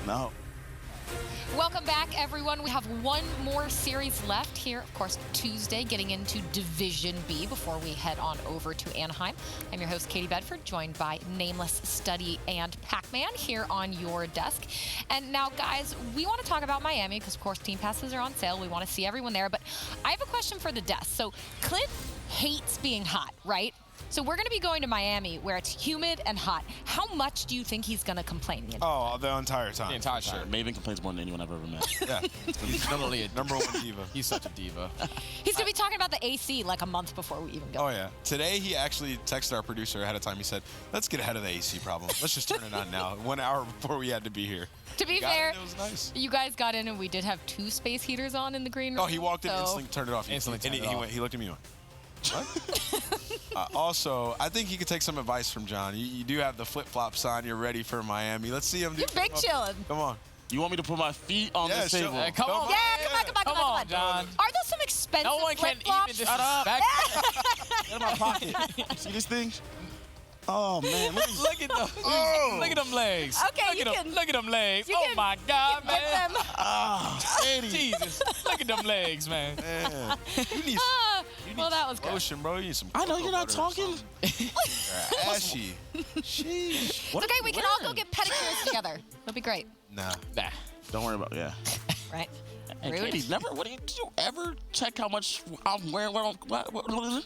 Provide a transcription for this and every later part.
No. Welcome back, everyone. We have one more series left here, of course, Tuesday, getting into Division B before we head on over to Anaheim. I'm your host, Katie Bedford, joined by Nameless, Study, and Pac-Man here on your desk. And now, guys, we want to talk about Miami because, of course, team passes are on sale. We want to see everyone there. But I have a question for the desk. So Clint hates being hot, right? So we're going to be going to Miami where it's humid and hot. How much do you think he's going to complain? Oh, the entire time. The entire time. Sure. Maven complains more than anyone I've ever met. Yeah. He's definitely a number one diva. He's such a diva. He's going to be talking about the AC like a month before we even go. Oh, yeah. Today, he actually texted our producer ahead of time. He said, let's get ahead of the AC problem. Let's just turn it on now. 1 hour before we had to be here. To be fair, it was nice. You guys got in and we did have 2 space heaters on in the green room. Oh, he walked in and instantly turned it off. He looked at me and went, what? Also, I think he could take some advice from John. You do have the flip-flops on. You're ready for Miami. Let's see him do You're big chillin'. Come on. You want me to put my feet on this table? Hey, come on. Yeah, come on. John. Are those some expensive No one can even flip-flops? disrespect. Get in my pocket. See this thing? Oh, man. Look at them. Look at them legs. Okay, look at them legs. you Oh can- my God, Get man. them. Jesus. Look at them legs, man. Man. You need Well, that was good. lotion, bro. You need some I know cocoa you're not butter or talking. something. You're ashy. Sheesh. It's okay, we can all go get pedicures together. It'll be great. Nah. Nah. Don't worry about Right? And Rude. Katie, never. What do you ever check how much I'm wearing? What? All right.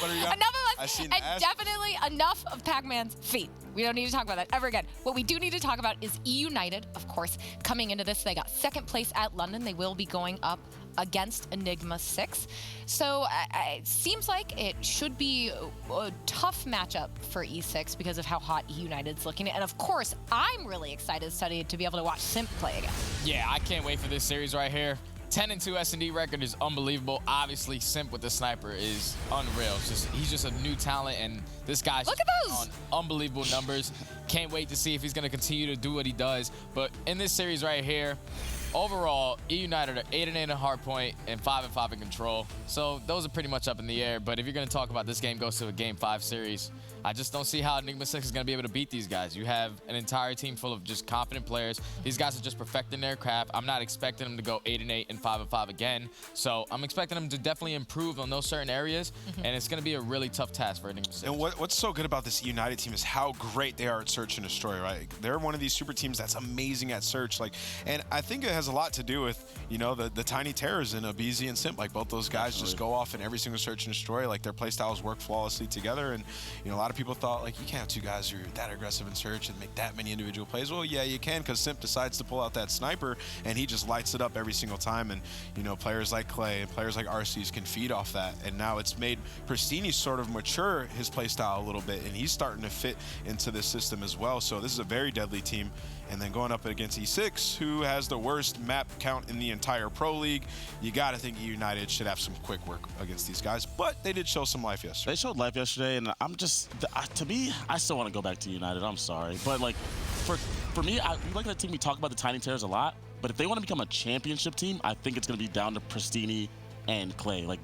are you got? Enough I of us, seen and the ass. definitely enough of Pac-Man's feet. We don't need to talk about that ever again. What we do need to talk about is eUnited, of course. Coming into this, they got 2nd place at London. They will be going up against Enigma6. So it seems like it should be a tough matchup for E6 because of how hot eUnited's looking. And of course, I'm really excited, Study, to be able to watch Simp play again. Yeah, I can't wait for this series right here. 10-2 S&D record is unbelievable. Obviously, Simp with the sniper is unreal. He's just a new talent, and this guy's Look at those! on unbelievable numbers. Can't wait to see if he's going to continue to do what he does. But in this series right here, overall, eUnited are 8-8 in hardpoint and 5-5 in control. So those are pretty much up in the air. But if you're going to talk about this game goes to a Game 5 series, I just don't see how Enigma6 is going to be able to beat these guys. You have an entire team full of just confident players. These guys are just perfecting their craft. I'm not expecting them to go 8-8 and 5-5 again. So I'm expecting them to definitely improve on those certain areas. And it's going to be a really tough task for Enigma6. And what's so good about this United team is how great they are at search and destroy, right? They're one of these super teams that's amazing at search. And I think it has a lot to do with, the tiny terrors in Abizi and Simp. Like, both those guys just go off in every single search and destroy. Like, their play styles work flawlessly together. And, a lot of people thought, like, you can't have 2 guys who are that aggressive in search and make that many individual plays. Well, yeah, you can, because Simp decides to pull out that sniper, and he just lights it up every single time. And, players like Clay and players like RCs can feed off that. And now it's made Pristini sort of mature his play style a little bit, and he's starting to fit into this system as well. So this is a very deadly team. And then going up against E6, who has the worst map count in the entire Pro League, you got to think United should have some quick work against these guys. But they did show some life yesterday. They showed life yesterday, and I'm just, to me, I still want to go back to United. I'm sorry. But, like, for me, we like that team. We talk about the Tiny Terrors a lot. But if they want to become a championship team, I think it's going to be down to Pristini and Clay. Like,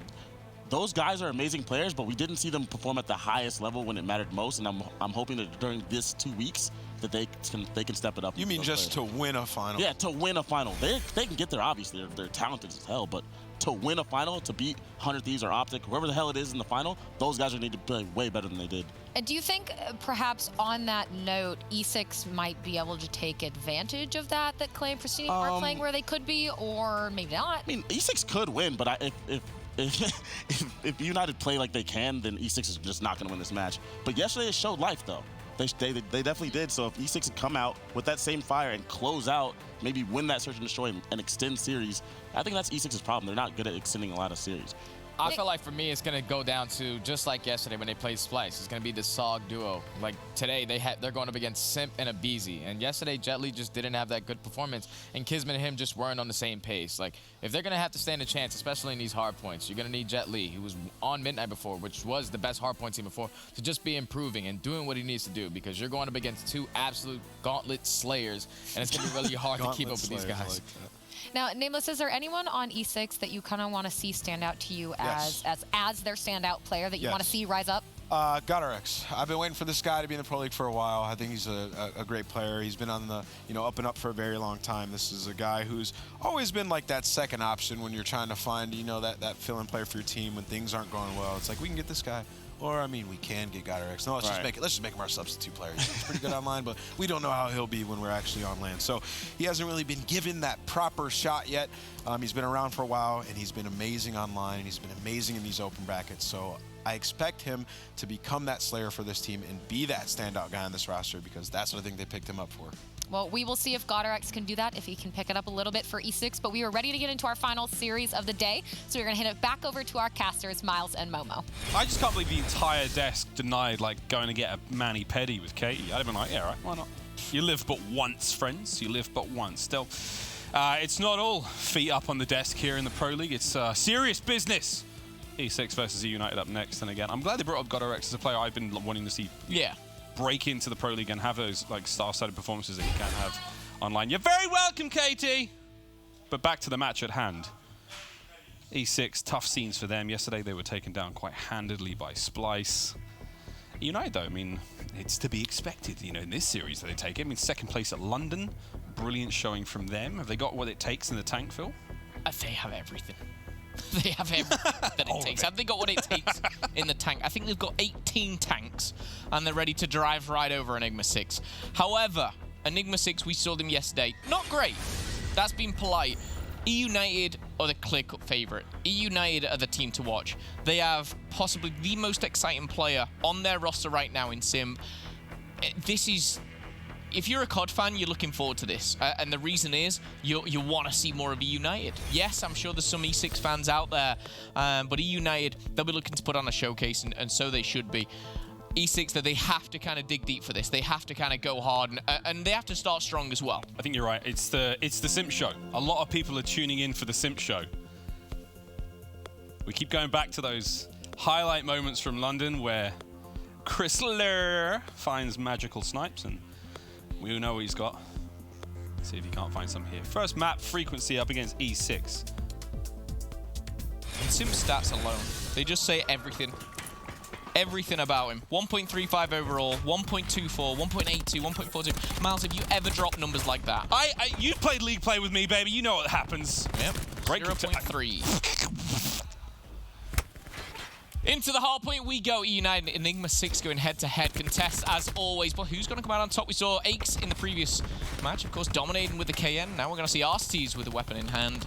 those guys are amazing players, but we didn't see them perform at the highest level when it mattered most. And I'm hoping that during this 2 weeks that they can step it up. You mean just to win a final? Yeah, to win a final. They can get there, obviously. They're talented as hell, but to win a final, to beat 100 Thieves or Optic, whoever the hell it is in the final, those guys are need to play way better than they did. And do you think perhaps on that note, E6 might be able to take advantage of that Clay and Pristini aren't playing where they could be, or maybe not? I mean, E6 could win, but if United play like they can, then E6 is just not going to win this match. But yesterday it showed life, though. They definitely did. So if E6 had come out with that same fire and close out, maybe win that Search and Destroy and extend series, I think that's E6's problem. They're not good at extending a lot of series. I feel like for me, it's going to go down to just like yesterday when they played Splice. It's going to be the SOG duo. Like today, they're going up against Simp and Abizi. And yesterday, Jet Li just didn't have that good performance. And Kismet and him just weren't on the same pace. Like, if they're going to have to stand a chance, especially in these hard points, you're going to need Jet Li, who was on Midnight before, which was the best hard point team before, to just be improving and doing what he needs to do, because you're going up against 2 absolute gauntlet slayers, and it's going to be really hard to keep up with these guys. Now, Nameless, is there anyone on E6 that you kind of want to see stand out to you as their standout player that you want to see rise up? GodRx. I've been waiting for this guy to be in the Pro League for a while. I think he's a great player. He's been on the up and up for a very long time. This is a guy who's always been like that second option when you're trying to find that fill-in player for your team when things aren't going well. It's like we can get this guy, or I mean we can get GodRx. No, let's just make him our substitute player. He's pretty good online, but we don't know how he'll be when we're actually on land. So he hasn't really been given that proper shot yet. He's been around for a while, and he's been amazing online, and he's been amazing in these open brackets. So I expect him to become that slayer for this team and be that standout guy on this roster, because that's what I think they picked him up for. Well, we will see if GodRx can do that, if he can pick it up a little bit for E6, but we are ready to get into our final series of the day. So we're going to hand it back over to our casters, Miles and Momo. I just can't believe the entire desk denied going to get a mani-pedi with Katie. I'd have been like, yeah, right, why not? You live but once, friends. You live but once. Still, it's not all feet up on the desk here in the Pro League. It's serious business. E6 versus eUnited up next, and again, I'm glad they brought up GodRx as a player I've been wanting to see break into the Pro League and have those star-studded performances that you can't have online. You're very welcome, Katie! But back to the match at hand. E6, tough scenes for them. Yesterday they were taken down quite handedly by Splice. eUnited, though, I mean, it's to be expected, in this series that they take it. I mean, second place at London, brilliant showing from them. Have they got what it takes in the tank, Phil? They have everything. They have everything that it takes. Have they got what it takes in the tank? I think they've got 18 tanks, and they're ready to drive right over Enigma6. However, Enigma6, we saw them yesterday. Not great. That's been polite. eUnited are the clear-cut favourite. eUnited are the team to watch. They have possibly the most exciting player on their roster right now in Sim. This is... If you're a COD fan, you're looking forward to this. And the reason is, you want to see more of eUnited. Yes, I'm sure there's some E6 fans out there, but eUnited, they'll be looking to put on a showcase, and so they should be. E6, that they have to kind of dig deep for this. They have to kind of go hard, and they have to start strong as well. I think you're right. It's the Simp Show. A lot of people are tuning in for the Simp Show. We keep going back to those highlight moments from London where Chrysler finds magical snipes, and we all know what he's got. Let's see if he can't find some here. First map frequency up against E6. And Sim stats alone, they just say everything. Everything about him. 1.35 overall, 1.24, 1.82, 1.42. Miles, have you ever dropped numbers like that? You played League Play with me, baby. You know what happens. Yep. 0.3. Into the hard point we go. eUnited and Enigma6 going head-to-head contests as always. But who's going to come out on top? We saw Aches in the previous match, of course, dominating with the KN. Now we're going to see Arcees with the weapon in hand.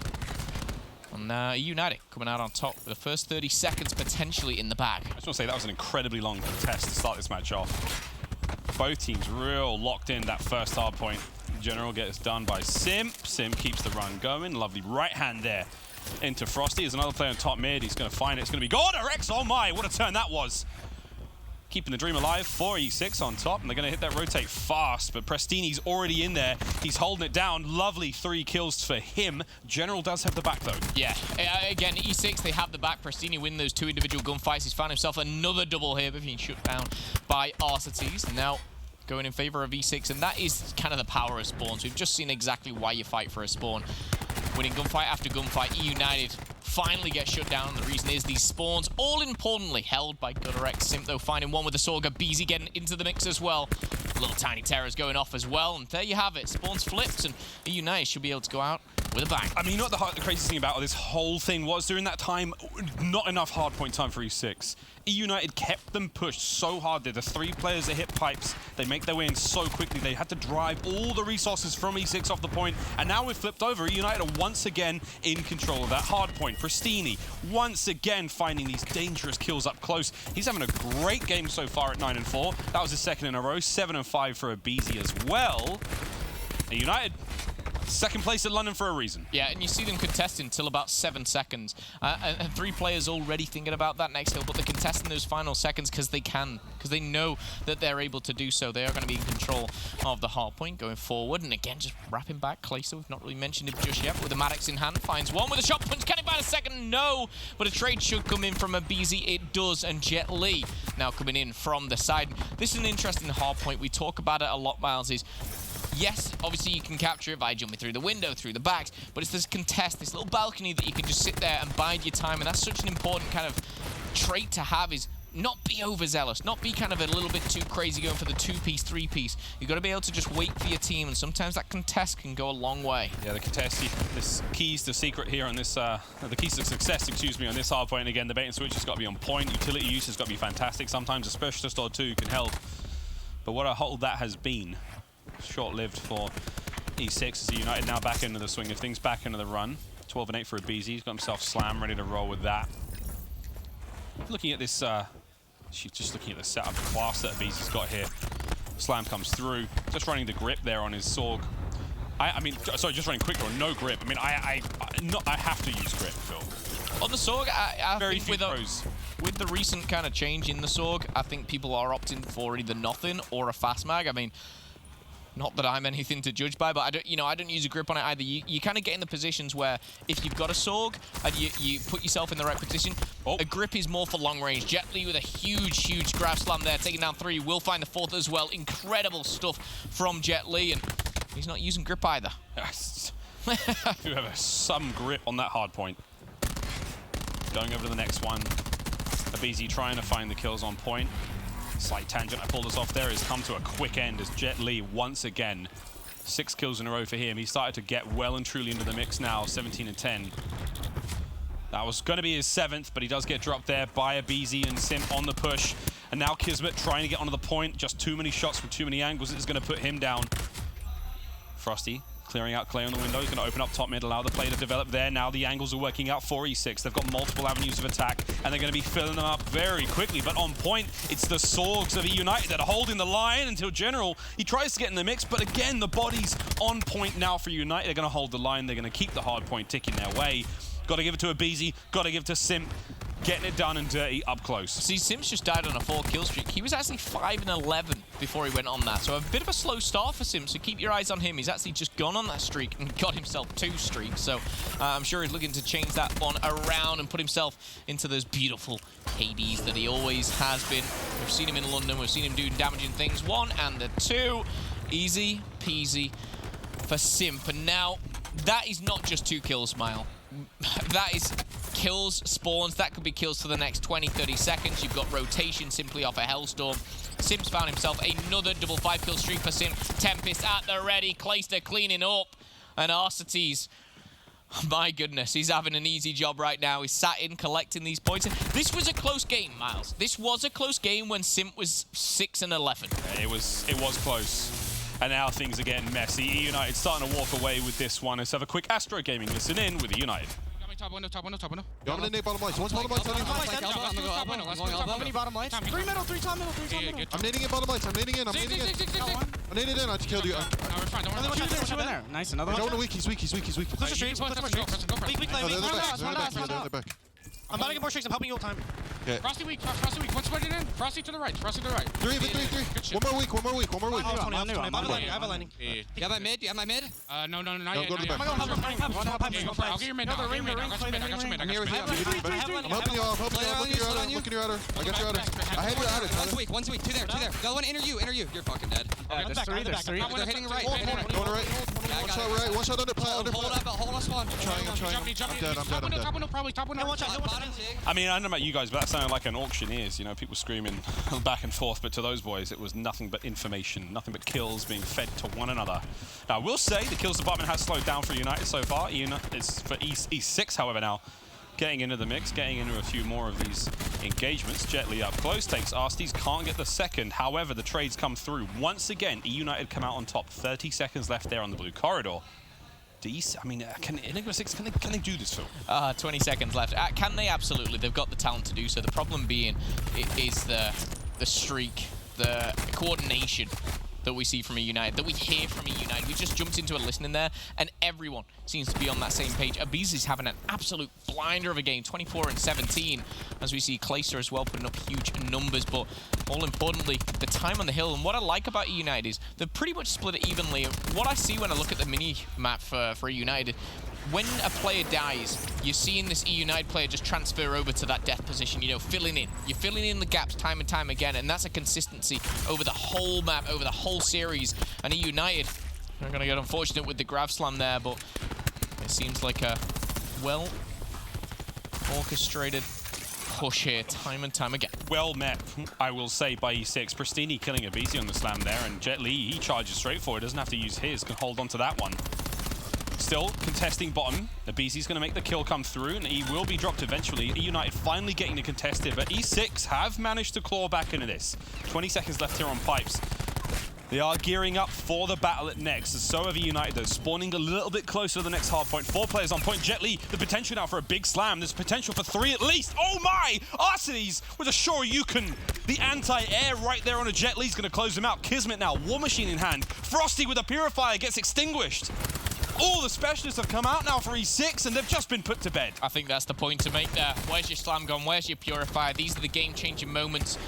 And eUnited coming out on top for the first 30 seconds potentially in the bag. I just want to say that was an incredibly long contest to start this match off. Both teams real locked in that first hard point. General gets done by Sim. Sim keeps the run going. Lovely right hand there into Frosty. There's another player on top mid. He's going to find it. It's going to be GodRx. Oh my, what a turn that was. Keeping the dream alive for E6 on top, and they're going to hit that rotate fast, but Prestini's already in there. He's holding it down. Lovely 3 kills for him. General does have the back, though. Yeah, again, E6, they have the back. Prestini win those 2 individual gunfights. He's found himself another double here, but being shut down by Arcees. And now going in favor of E6, and that is kind of the power of spawns. We've just seen exactly why you fight for a spawn. Winning gunfight after gunfight, eUnited finally get shut down. The reason is these spawns, all importantly, held by GodRx. Simp, though, finding one with the Sorga. BZ getting into the mix as well. Little tiny terrors going off as well. And there you have it. Spawns flipped, and eUnited should be able to go out with a bang. I mean, you know what the craziest thing about this whole thing was? During that time, not enough hardpoint time for E6. eUnited kept them pushed so hard. They're the 3 players that hit pipes. They make their way in so quickly. They had to drive all the resources from E6 off the point. And now we've flipped over. eUnited are once again in control of that hardpoint. Prestini once again finding these dangerous kills up close. He's having a great game so far at 9-4. That was his second in a row. 7-5 for a BZ as well. And eUnited, second place at London for a reason. Yeah, and you see them contesting until about 7 seconds. And 3 players already thinking about that next hill, but they're contesting those final seconds because they can, because they know that they're able to do so. They are going to be in control of the hard point going forward. And again, just wrapping back Clayster. We've not really mentioned it just yet, but with the Maddox in hand, finds one with a shot punch. Can it find a second? No, but a trade should come in from a BZ. It does, and Jet Li now coming in from the side. This is an interesting hard point. We talk about it a lot, Miles, is yes, obviously you can capture it by jumping through the window, through the backs, but it's this contest, this little balcony that you can just sit there and bide your time, and that's such an important kind of trait to have, is not be overzealous, not be kind of a little bit too crazy going for the 2-piece, 3-piece. You've got to be able to just wait for your team, and sometimes that contest can go a long way. Yeah, the contest, this keys to secret here on this, the keys to success, excuse me, on this hard point. Again, the bait and switch has got to be on point. Utility use has got to be fantastic. Sometimes a specialist or two can help. But what a hold that has been. Short-lived for E6 as United now back into the swing of things, back into the run. 12 and 8 for aBeZy. He's got himself Slam ready to roll with that. Looking at this, just looking at the setup class that aBeZy's got here. Slam comes through, just running the grip there on his Sorg. I mean, sorry, just running quick or no grip. I mean, I have to use grip, Phil. On the Sorg, I Very think few pros. with the recent kind of change in the Sorg, I think people are opting for either nothing or a fast mag. I mean, not that I'm anything to judge by, but I don't use a grip on it either. You kind of get in the positions where if you've got a Sorg and you put yourself in the right position, a grip is more for long range. Jet Li with a huge grab slam there, taking down 3. Will find the 4th as well. Incredible stuff from Jet Li, and he's not using grip either. Yes. You have some grip on that hard point. Going over to the next one. aBeZy trying to find the kills on point. Slight tangent I pulled us off there has come to a quick end as Jet Li once again 6 kills in a row for him. He started to get well and truly into the mix now, 17 and 10. That was going to be his 7th, but he does get dropped there by aBeZy and Simp on the push. And now Kismet trying to get onto the point. Just too many shots from too many angles. It's going to put him down. Frosty clearing out Clay on the window. He's going to open up top mid, allow the play to develop there. Now the angles are working out for E6. They've got multiple avenues of attack, and they're going to be filling them up very quickly. But on point, it's the Sorgs of eUnited that are holding the line until General. He tries to get in the mix, but again, the body's on point now for United. They're going to hold the line. They're going to keep the hard point ticking their way. Got to give it to aBeZy. Got to give it to Simp. Getting it done and dirty up close. See, Simps just died on a 4-kill streak. He was actually 5 and 11 before he went on that. So a bit of a slow start for Simps, so keep your eyes on him. He's actually just gone on that streak and got himself 2 streaks. So I'm sure he's looking to change that one around and put himself into those beautiful KDs that he always has been. We've seen him in London. We've seen him doing damaging things. 1 and the 2. Easy peasy for Simp. And now that is not just 2 kills, Smile. That is kills, spawns. That could be kills for the next 20, 30 seconds. You've got rotation simply off a Hellstorm. Simps found himself another double 5-kill streak for Simp. Tempest at the ready. Clayster cleaning up. And Arcetes, my goodness, he's having an easy job right now. He's sat in collecting these points. This was a close game, Miles. This was a close game when Simp was 6 and 11. It was close. And now things are getting messy. eUnited starting to walk away with this one. Let's have a quick Astro Gaming listen in with eUnited. Top window. Yo, I'm gonna nade bottom lights. One's bottom lights. How many bottom lights? 3 middle, 3 top middle, 3 top middle. I'm nading in bottom lights. I'm nading in. I'm nading in. I just killed you. We're fine, don't worry. Two in there. Nice, another Joe one. in weak. He's weak. Push the streets, push the streets. Weak, No, they're in the back. one last. They're in the back. I'm about to get more streaks, I'm helping you all time. Okay. Frosty weak. One spread it in. Frosty to the right. 3. One more week. I have a landing. You have my mid? No, not No, yet. go to the back. I'll get your mid now. I got your mid. I'm here with you. I'm helping you out. I'm looking your adder. I got your adder. I had your adder. One's weak. Two there. The other one, enter you. You're fucking dead. There's 3. They're hitting right. Going right. One shot right. One shot under plant. Hold us one. I'm trying. I'm dead. Top window, probably top window. I mean, I don't know about you guys, but that sounded like an auctioneer's, you know, people screaming back and forth, but to those boys, it was nothing but information, nothing but kills being fed to one another. Now, I will say the kills department has slowed down for United so far. It's for E6, however, now getting into the mix, getting into a few more of these engagements. Jet Li up close, takes Arcetes, can't get the second. However, the trades come through. Once again, eUnited come out on top. 30 seconds left there on the blue corridor. I mean, can Enigma6, can they do this, Phil? 20 seconds left. Can they? Absolutely. They've got the talent to do so. The problem being is the streak, the coordination that we see from eUnited, that we hear from eUnited. We just jumped into a listening there, and everyone seems to be on that same page. aBeZy's having an absolute blinder of a game, 24 and 17, as we see Clayster as well putting up huge numbers, but more importantly, the time on the hill. And what I like about eUnited is they've pretty much split it evenly. What I see when I look at the mini map for eUnited, when a player dies, you're seeing this eUnited player just transfer over to that death position, you know, filling in. You're filling in the gaps time and time again, and that's a consistency over the whole map, over the whole series. And eUnited are going to get unfortunate with the grab slam there, but it seems like a well-orchestrated push here time and time again. Well met, I will say, by E6. Pristini killing aBeZy on the slam there, and Jet Li, he charges straight forward, doesn't have to use his, can hold on to that one. Still contesting bottom. aBeZy's going to make the kill come through, and he will be dropped eventually. eUnited finally getting the contested, but E6 have managed to claw back into this. 20 seconds left here on pipes. They are gearing up for the battle at next. So have eUnited, though, spawning a little bit closer to the next hard point. 4 players on point. Jet Li, the potential now for a big slam. There's potential for 3 at least. Oh my! Arsenes with a sure you can. The anti-air right there on a Jet Li's going to close him out. Kismet now, War Machine in hand. Frosty with a Purifier gets extinguished. All the specialists have come out now for E6, and they've just been put to bed. I think that's the point to make there. Where's your slam gone? Where's your Purifier? These are the game-changing moments.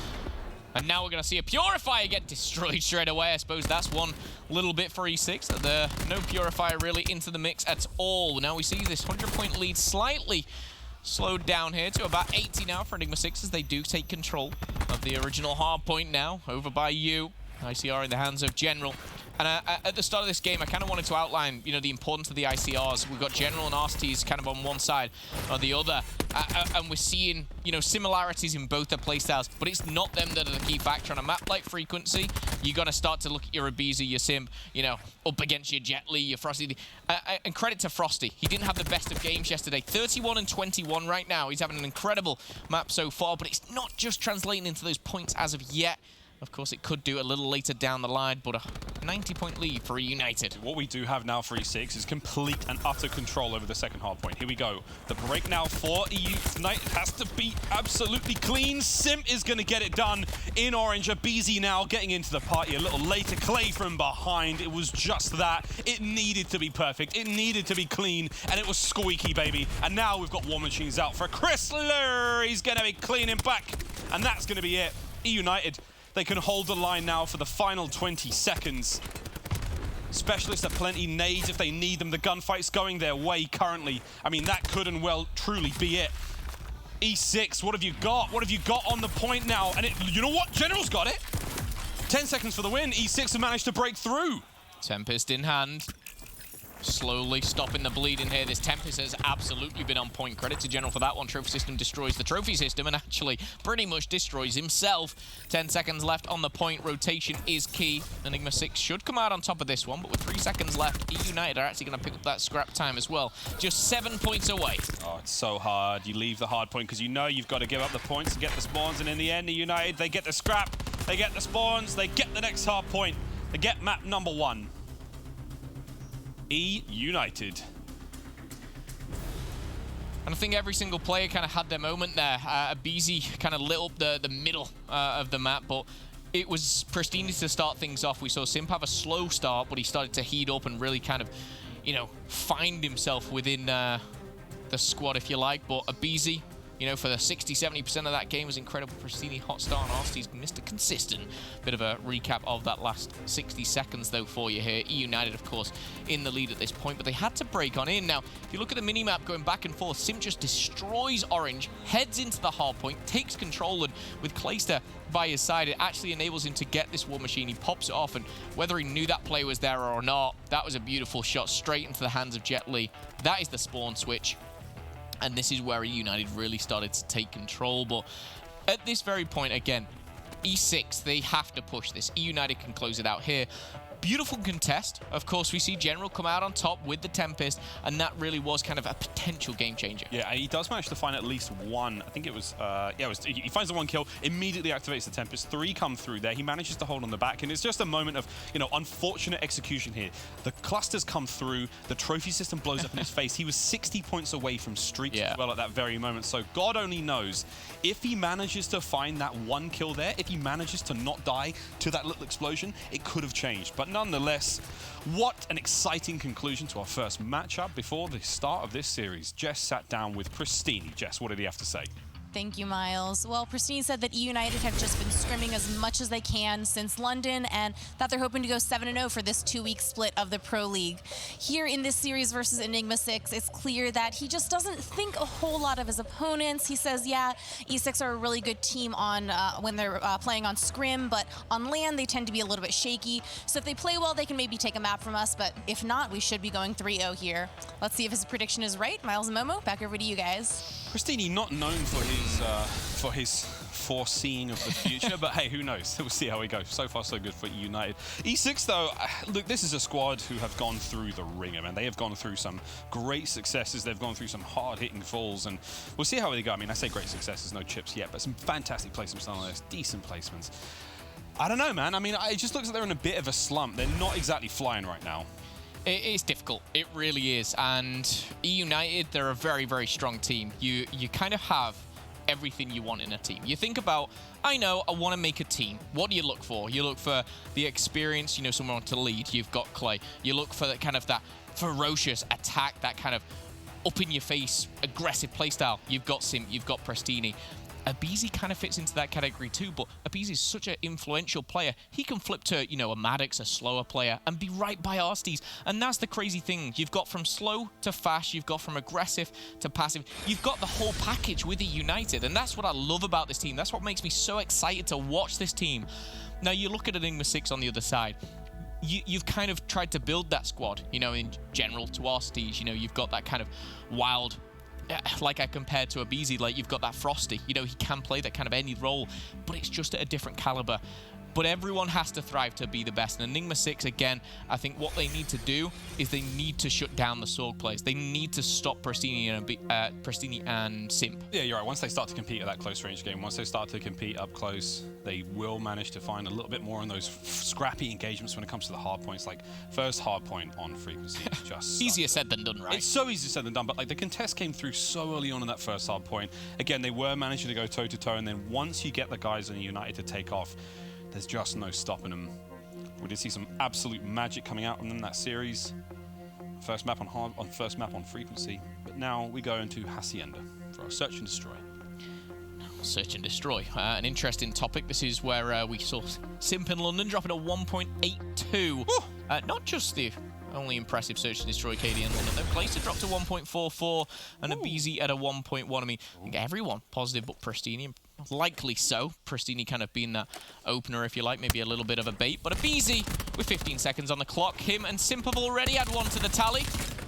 And now we're going to see a Purifier get destroyed straight away. I suppose that's one little bit for E6. No Purifier really into the mix at all. Now we see this 100-point lead slightly slowed down here to about 80 now for Enigma6 as they do take control of the original hard point now over by you. ICR in the hands of General. And at the start of this game, I kind of wanted to outline, you know, the importance of the ICRs. We've got General and RSTs kind of on one side or the other. And we're seeing, you know, similarities in both their playstyles. But it's not them that are the key factor. On a map like Frequency, you're going to start to look at your aBeZy, your Sim, you know, up against your Jet Li, your Frosty. And credit to Frosty. He didn't have the best of games yesterday. 31 and 21 right now. He's having an incredible map so far. But it's not just translating into those points as of yet. Of course, it could do a little later down the line, but a 90-point lead for eUnited. What we do have now for E6 is complete and utter control over the second hard point. Here we go. The break now for eUnited has to be absolutely clean. Sim is going to get it done in orange. aBeZy now getting into the party a little later. Clay from behind. It was just that. It needed to be perfect. It needed to be clean, and it was squeaky, baby. And now we've got War Machines out for Chrysler. He's going to be cleaning back, and that's going to be it. eUnited, they can hold the line now for the final 20 seconds. Specialists have plenty nades if they need them. The gunfight's going their way currently. I mean, that could and well truly be it. E6, what have you got? What have you got on the point now? And you know what? General's got it. 10 seconds for the win. E6 have managed to break through. Tempest in hand. Slowly stopping the bleeding here. This Tempest has absolutely been on point. Credit to General for that one. Trophy system destroys the trophy system and actually pretty much destroys himself. 10 seconds left on the point. Rotation is key. Enigma6 should come out on top of this one, but with 3 seconds left, eUnited are actually going to pick up that scrap time as well. Just 7 points away. Oh, it's so hard. You leave the hard point because you know you've got to give up the points to get the spawns, and in the end, eUnited, they get the scrap, they get the spawns, they get the next hard point. They get map number 1. eUnited. And I think every single player kind of had their moment there. aBeZy kind of lit up the middle of the map, but it was Pristini to start things off. We saw Simp have a slow start, but he started to heat up and really kind of, you know, find himself within the squad, if you like. But aBeZy, you know, for the 60-70% of that game was incredible. Pristini, hot start, and Arsty's Mr. Consistent. Bit of a recap of that last 60 seconds, though, for you here. eUnited, of course, in the lead at this point, but they had to break on in. Now, if you look at the minimap going back and forth, Sim just destroys orange, heads into the hard point, takes control, and with Clayster by his side, it actually enables him to get this War Machine. He pops it off, and whether he knew that play was there or not, that was a beautiful shot straight into the hands of Jet Li. That is the spawn switch. And this is where eUnited really started to take control. But at this very point, again, E6, they have to push this. eUnited can close it out here. Beautiful contest. Of course, we see General come out on top with the Tempest, and that really was kind of a potential game changer. Yeah, and he does manage to find at least one. I think it was, he finds the one kill, immediately activates the Tempest. 3 come through there. He manages to hold on the back, and it's just a moment of, you know, unfortunate execution here. The clusters come through, the trophy system blows up in his face. He was 60 points away from streaks as well at that very moment, so God only knows if he manages to find that one kill there, if he manages to not die to that little explosion, it could have changed. But nonetheless, what an exciting conclusion to our first matchup before the start of this series. Jess sat down with Pristini. Jess, what did he have to say? Thank you, Miles. Well, Pristini said that eUnited have just been scrimming as much as they can since London and that they're hoping to go 7-0 for this 2-week split of the Pro League. Here in this series versus Enigma6, it's clear that he just doesn't think a whole lot of his opponents. He says, yeah, E6 are a really good team on when they're playing on scrim, but on land they tend to be a little bit shaky. So if they play well, they can maybe take a map from us, but if not, we should be going 3-0 here. Let's see if his prediction is right. Miles and Momo, back over to you guys. Pristini not known for his foreseeing of the future, but hey, who knows? We'll see how we go. So far, so good for United. E6, though, look, this is a squad who have gone through the ringer, man. They have gone through some great successes. They've gone through some hard-hitting falls, and we'll see how they go. I mean, I say great successes, no chips yet, but some fantastic placements on this, decent placements. I don't know, man. I mean, it just looks like they're in a bit of a slump. They're not exactly flying right now. It's difficult. It really is. And eUnited, they're a very, very strong team. You kind of have everything you want in a team. You think about, I know, I want to make a team. What do you look for? You look for the experience, you know, someone to lead. You've got Clay. You look for that kind of that ferocious attack, that kind of up-in-your-face, aggressive playstyle. You've got Simp, you've got Pristini. aBeZy kind of fits into that category too, but aBeZy is such an influential player. He can flip to, you know, a Maddox, a slower player, and be right by Arstes. And that's the crazy thing. You've got from slow to fast, you've got from aggressive to passive. You've got the whole package with eUnited, and that's what I love about this team. That's what makes me so excited to watch this team. Now, you look at Enigma6 on the other side. You've kind of tried to build that squad, you know, in general to Arstes. You know, you've got that kind of wild, like I compared to aBeZy, like you've got that Frosty. You know, he can play that kind of any role, but it's just at a different caliber. But everyone has to thrive to be the best. And Enigma6, again, I think what they need to do is they need to shut down the Sorg plays. They need to stop Pristini and Simp. Yeah, you're right. Once they start to compete at that close range game, once they start to compete up close, they will manage to find a little bit more on those scrappy engagements when it comes to the hard points. Like, first hard point on frequency is just... Easier said than done, right? It's so easier said than done, but like the contest came through so early on in that first hard point. Again, they were managing to go toe-to-toe, and then once you get the guys in United to take off, there's just no stopping them. We did see some absolute magic coming out from them that series. First map on frequency, but now we go into Hacienda for our Search and Destroy. Search and Destroy, an interesting topic. This is where we saw Simp in London dropping a 1.82. Not just the only impressive Search and Destroy KD in London. Then Placer dropped to 1.44 and aBeZy at a 1.1. I mean, I think everyone positive but Pristini, likely so. Pristini kind of being that opener, if you like, maybe a little bit of a bait. But aBeZy with 15 seconds on the clock. Him and Simp have already had one to the tally.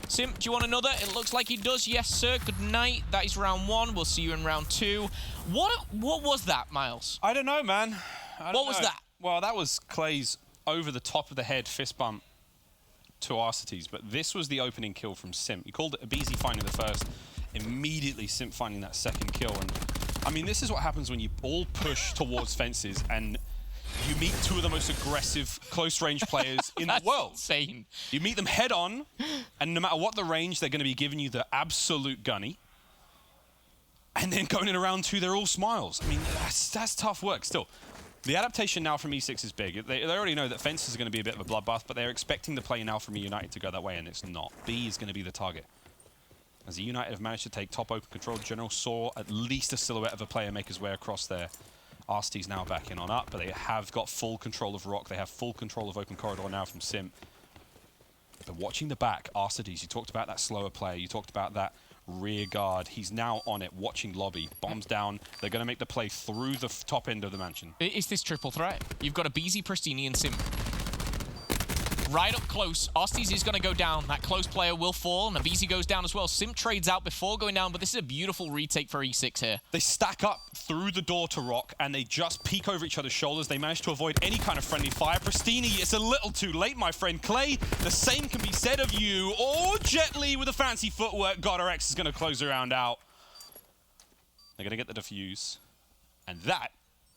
Simp, do you want another? It looks like he does. Yes, sir. Good night. That is round one. We'll see you in round two. What was that, Miles? I don't know, man. What was that? Well, that was Clay's over the top of the head fist bump to Arstes, but this was the opening kill from Simp. He called it aBeZy finding the first, immediately Simp finding that second kill. And I mean, this is what happens when you all push towards fences and you meet two of the most aggressive close-range players in the world. Insane. You meet them head-on, and no matter what the range, they're going to be giving you the absolute gunny. And then going in round two, they're all smiles. I mean, that's tough work still. The adaptation now from E6 is big. They already know that fences are going to be a bit of a bloodbath, but they're expecting the play now from eUnited to go that way, and it's not. B is going to be the target. As eUnited have managed to take top open control, General saw at least a silhouette of a player make his way across there. Arstes now back in on up, but they have got full control of Rock. They have full control of open corridor now from Simp. But watching the back, Arstes, you talked about that slower player, you talked about that rear guard. He's now on it, watching lobby. Bombs down. They're going to make the play through the top end of the mansion. It's this triple threat. You've got aBeZy, Pristini, and Simp. Right up close. Arstes is going to go down. That close player will fall, and aBeZy goes down as well. Simp trades out before going down, but this is a beautiful retake for E6 here. They stack up through the door to Rock, and they just peek over each other's shoulders. They manage to avoid any kind of friendly fire. Pristini, it's a little too late, my friend. Clay, the same can be said of you. Or Jet Li with a fancy footwork. GodRx is going to close the round out. They're going to get the defuse. And that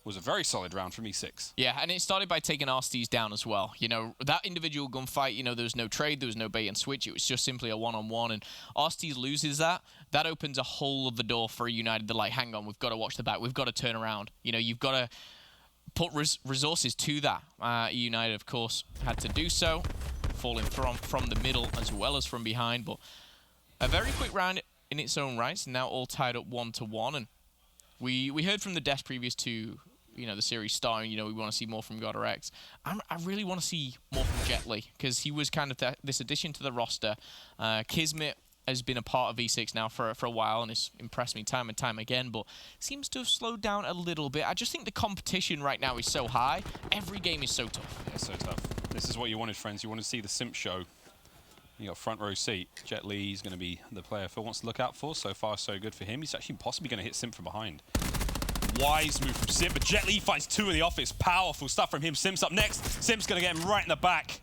was a very solid round from E6. Yeah, and it started by taking Arstes down as well. You know, that individual gunfight, you know, there was no trade, there was no bait and switch. It was just simply a one-on-one, and Arstes loses that. That opens a whole of the door for United. They're like, hang on, we've got to watch the back. We've got to turn around. You know, you've got to put resources to that. United, of course, had to do so, falling from the middle as well as from behind. But a very quick round in its own right, now all tied up 1-1. And we heard from the desk previous to, you know, the series starting, you know, we want to see more from GodRx. I really want to see more from Jet Li, because he was kind of this addition to the roster. Kismet has been a part of E6 now for a while, and it's impressed me time and time again, but seems to have slowed down a little bit. I just think the competition right now is so high. Every game is so tough. Yeah, so tough. This is what you wanted, friends. You want to see the Simp show. You got front row seat. Jet Li's going to be the player Phil wants to look out for. So far, so good for him. He's actually possibly going to hit Simp from behind. Wise move from Simp, but Jet Li finds 2 in the office. Powerful stuff from him. Simp's up next. Simp's going to get him right in the back.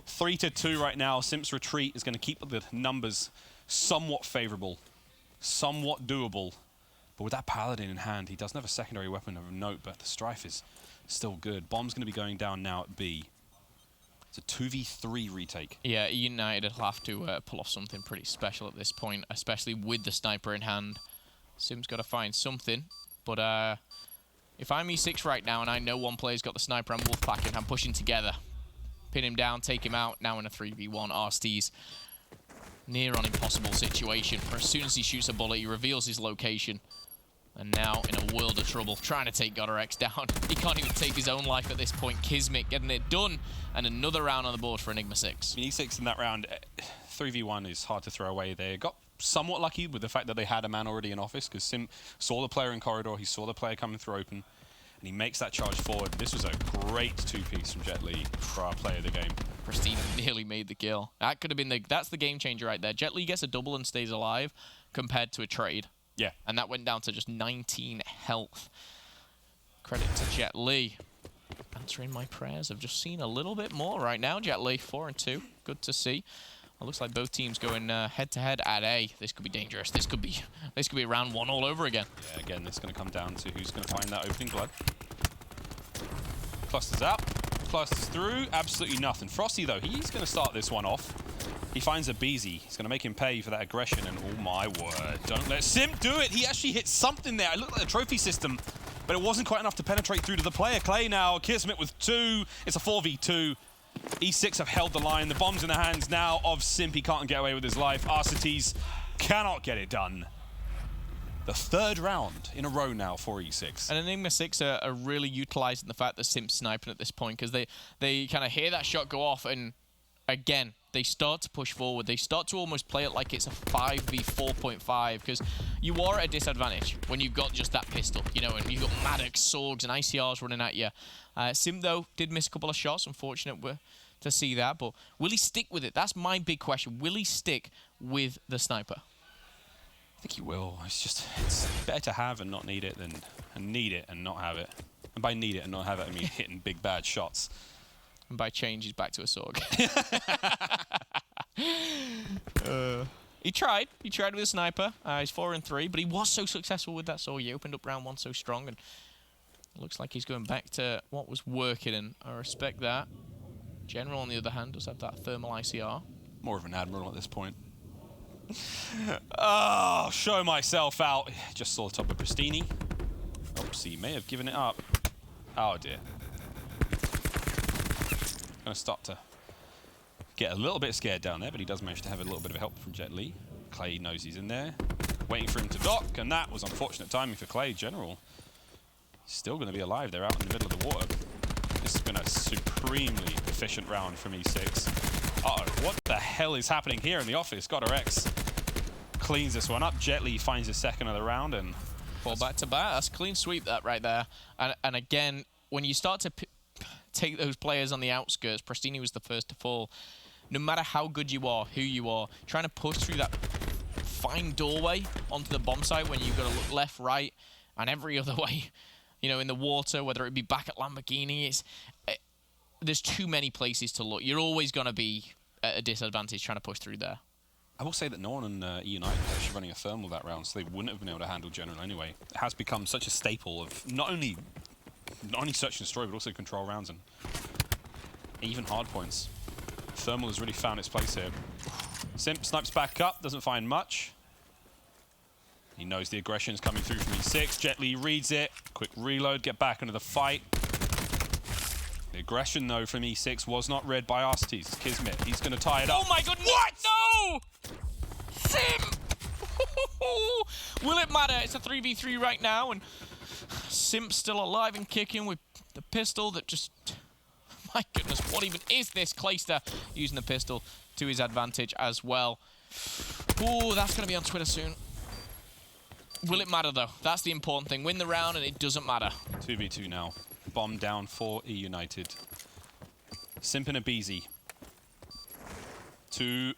3-2 right now. Simp's retreat is going to keep the numbers somewhat favorable, somewhat doable. But with that Paladin in hand, he doesn't have a secondary weapon of note, but the Strife is still good. Bomb's going to be going down now at B. It's a 2v3 retake. Yeah, United will have to pull off something pretty special at this point, especially with the sniper in hand. Sim's got to find something, but if I'm E6 right now and I know one player's got the sniper, I'm wolfpacking, I'm pushing together. Pin him down, take him out, now in a 3v1. Arstee's near on impossible situation. For as soon as he shoots a bullet, he reveals his location. And now in a world of trouble, trying to take GodderX down. He can't even take his own life at this point. Kismet getting it done, and another round on the board for Enigma6. E6 in that round, 3v1 is hard to throw away. They got somewhat lucky with the fact that they had a man already in office, because Sim saw the player in corridor, he saw the player coming through open, and he makes that charge forward. This was a great 2-piece from Jet Li for our player of the game. Pristine nearly made the kill. That could have been that's the game changer right there. Jet Li gets a double and stays alive compared to a trade. Yeah. And that went down to just 19 health. Credit to Jet Li. Answering my prayers. I've just seen a little bit more right now. Jet Li 4-2. Good to see. It looks like both teams going head-to-head at A. This could be dangerous. This could be round 1 all over again. Yeah, again, it's going to come down to who's going to find that opening blood. Clusters out. Clusters through. Absolutely nothing. Frosty, though, he's going to start this one off. He finds a Beezy. He's going to make him pay for that aggression, and oh my word, don't let Simp do it. He actually hit something there. It looked like a trophy system, but it wasn't quite enough to penetrate through to the player. Clay now, Kismet with 2. It's a 4v2. E6 have held the line. The bomb's in the hands now of Simp. He can't get away with his life. Arcetes cannot get it done. The 3rd round in a row now for E6. And Enigma6 are really utilising the fact that Simp's sniping at this point, because they kind of hear that shot go off, and again, they start to push forward. They start to almost play it like it's a 5v4.5, because you are at a disadvantage when you've got just that pistol, you know, and you've got Maddox, Sorgs, and ICRs running at you. Sim, though, did miss a couple of shots. Unfortunate to see that, but will he stick with it? That's my big question. Will he stick with the sniper? I think he will. It's better to have and not need it than need it and not have it. And by need it and not have it, I mean hitting big bad shots. And by change, he's back to a Sorg. He tried. He tried with a sniper. He's 4-3, but he was so successful with that Sorg. He opened up round 1 so strong, and it looks like he's going back to what was working, and I respect that. General, on the other hand, does have that thermal ICR. More of an admiral at this point. Oh, show myself out. Just saw the top of Pristini. Oops, he may have given it up. Oh dear. Going to start to get a little bit scared down there, but he does manage to have a little bit of help from Jet Li. Clay knows he's in there, waiting for him to dock, and that was unfortunate timing for Clay. General, he's still going to be alive. They're out in the middle of the water. This has been a supremely efficient round from E6. Uh-oh, what the hell is happening here in the office? GodderX cleans this one up. Jet Li finds his 2nd of the round, and fall back to back. That's a clean sweep, that right there. And again, when you start to take those players on the outskirts, Pristini was the first to fall. No matter how good you are, who you are, trying to push through that fine doorway onto the bomb site when you've got to look left, right, and every other way, you know, in the water, whether it be back at Lamborghini, there's too many places to look. You're always going to be at a disadvantage trying to push through there. I will say that no one in eUnited was actually running a thermal that round, so they wouldn't have been able to handle General anyway. It has become such a staple of not only Search and Destroy, but also control rounds and even hard points. Thermal has really found its place here. Simp snipes back up, doesn't find much. He knows the aggression is coming through from E6. Jet Li reads it. Quick reload, get back into the fight. The aggression, though, from E6 was not read by Arcetes. Kismet, he's going to tie it up. Oh my goodness! What? No! Sim! Will it matter? It's a 3v3 right now, and Simp's still alive and kicking with the pistol that just... My goodness, what even is this? Clayster using the pistol to his advantage as well. Ooh, that's going to be on Twitter soon. Will it matter, though? That's the important thing. Win the round, and it doesn't matter. 2v2 now. Bomb down for eUnited. Simp and a Beezy. Two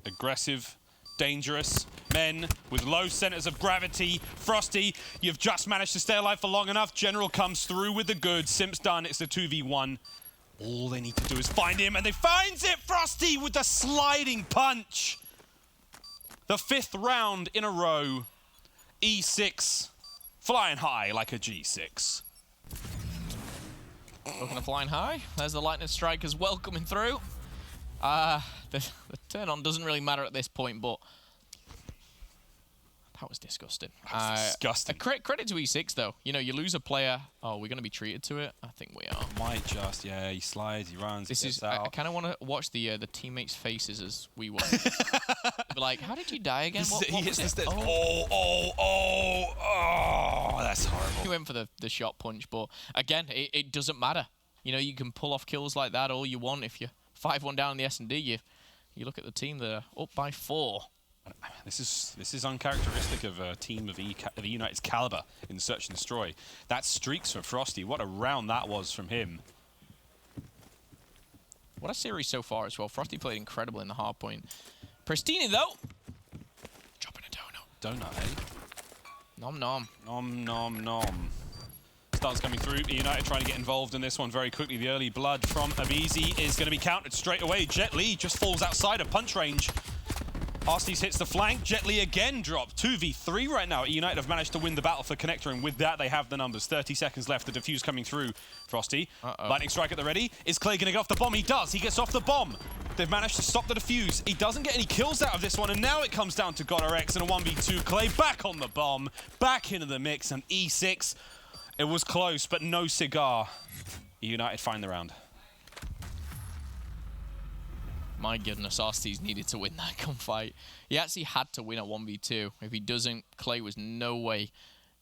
aggressive, dangerous men with low centers of gravity. Frosty, you've just managed to stay alive for long enough. General comes through with the goods. Simp's done. It's a 2v1. All they need to do is find him, and they finds it! Frosty with the sliding punch. The 5th round in a row. E6 flying high like a G6. Looking at flying high. There's the lightning strike as well coming through. The turn on doesn't really matter at this point, but that was disgusting. That was disgusting. Credit to E6 though. You know, you lose a player. Oh, we're going to be treated to it. I think we are. Might just, yeah. He slides, he runs, he gets out. I kind of want to watch the teammates' faces as we watch. Be like, how did you die again? What hits was the it? stairs. That's horrible. He went for the shot punch, but again, it doesn't matter. You know, you can pull off kills like that all you want. If you're 5-1 down in the S&D, you look at the team, they're up by 4. This is uncharacteristic of a team of eUnited's caliber in Search and Destroy. That streaks from Frosty. What a round that was from him. What a series so far as well. Frosty played incredible in the hard point. Pristini though, dropping a donut. Donut, eh? Nom nom. Nom nom nom. Starts coming through. eUnited trying to get involved in this one very quickly. The early blood from Abizi is going to be countered straight away. Jet Li just falls outside of punch range. Arstes hits the flank. Jet Li again dropped. 2v3 right now. eUnited have managed to win the battle for Connector, and with that, they have the numbers. 30 seconds left. The defuse coming through. Frosty. Lightning strike at the ready. Is Clay going to get off the bomb? He does. He gets off the bomb. They've managed to stop the defuse. He doesn't get any kills out of this one, and now it comes down to GodRx and a 1v2. Clay back on the bomb. Back into the mix, and E6. It was close, but no cigar. eUnited find the round. My goodness, Arstes needed to win that gunfight. He actually had to win a 1v2. If he doesn't, Clay was no way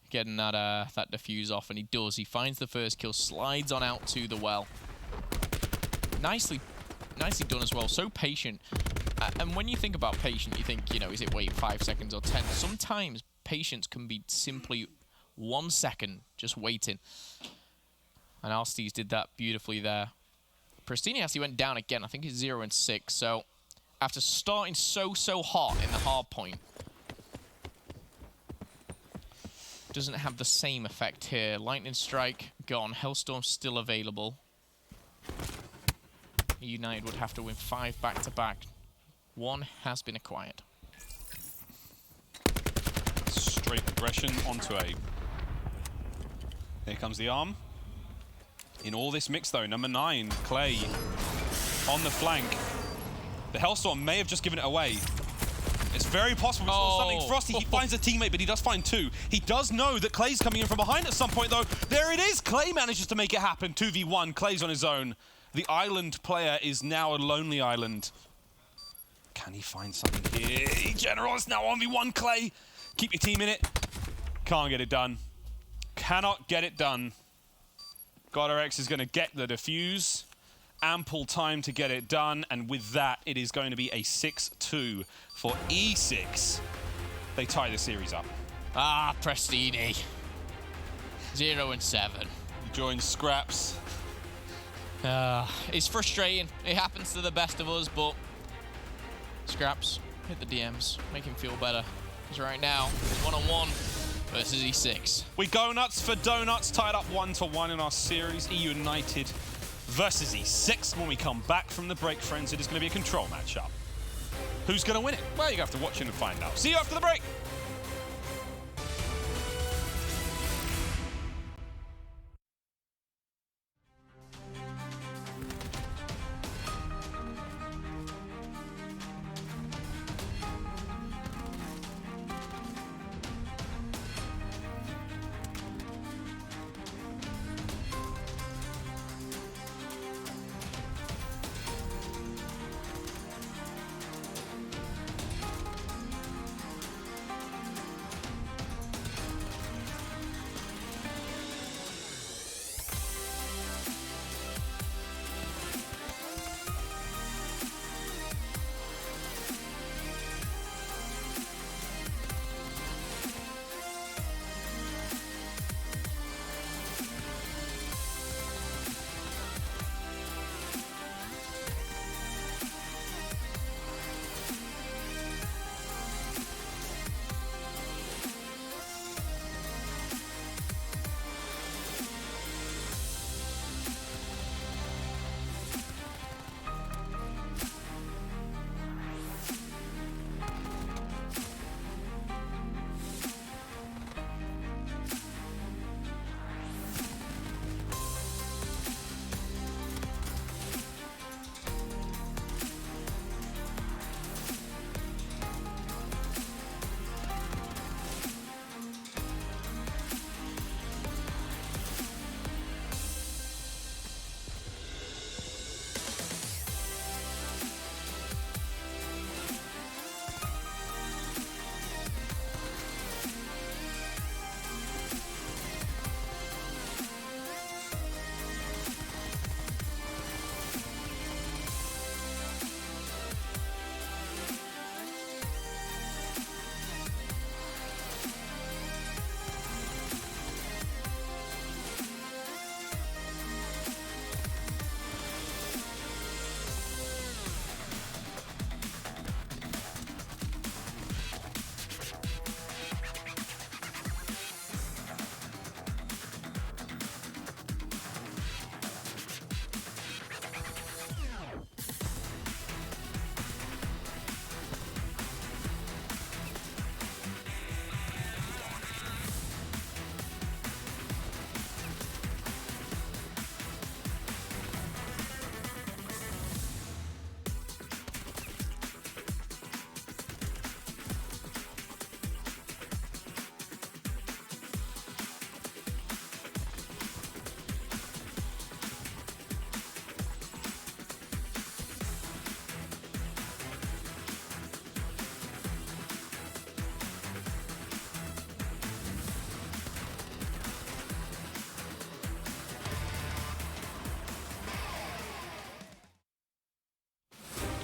getting that that defuse off, and he does. He finds the first kill, slides on out to the well. Nicely done as well. So patient. And when you think about patient, you think, you know, is it wait 5 seconds or 10? Sometimes patience can be simply 1 second just waiting. And Arstes did that beautifully there. Pristini actually went down again. I think it's 0 and 6. So after starting so hot in the hard point, doesn't have the same effect here. Lightning strike gone. Hellstorm still available. United would have to win 5 back-to-back. 1 has been acquired. Straight aggression onto A. Here comes the arm. In all this mix, though, number 9, Clay, on the flank. The Hellstorm may have just given it away. It's very possible we saw something. Frosty, he finds a teammate, but he does find 2. He does know that Clay's coming in from behind at some point, though. There it is! Clay manages to make it happen. 2v1. Clay's on his own. The island player is now a lonely island. Can he find something here? General, it's now 1v1, Clay. Keep your team in it. Can't get it done. Cannot get it done. GodRx is going to get the defuse. Ample time to get it done. And with that, it is going to be a 6-2 for E6. They tie the series up. Ah, Pristini. 0 and 7. He joins Scraps. It's frustrating. It happens to the best of us, but Scraps, hit the DMs. Make him feel better. Because right now, it's 1-on-1 versus E6. We go nuts for donuts, tied up 1-1 in our series. eUnited versus E6. When we come back from the break, friends, it is going to be a control matchup. Who's going to win it? Well, you have to watch it and find out. See you after the break.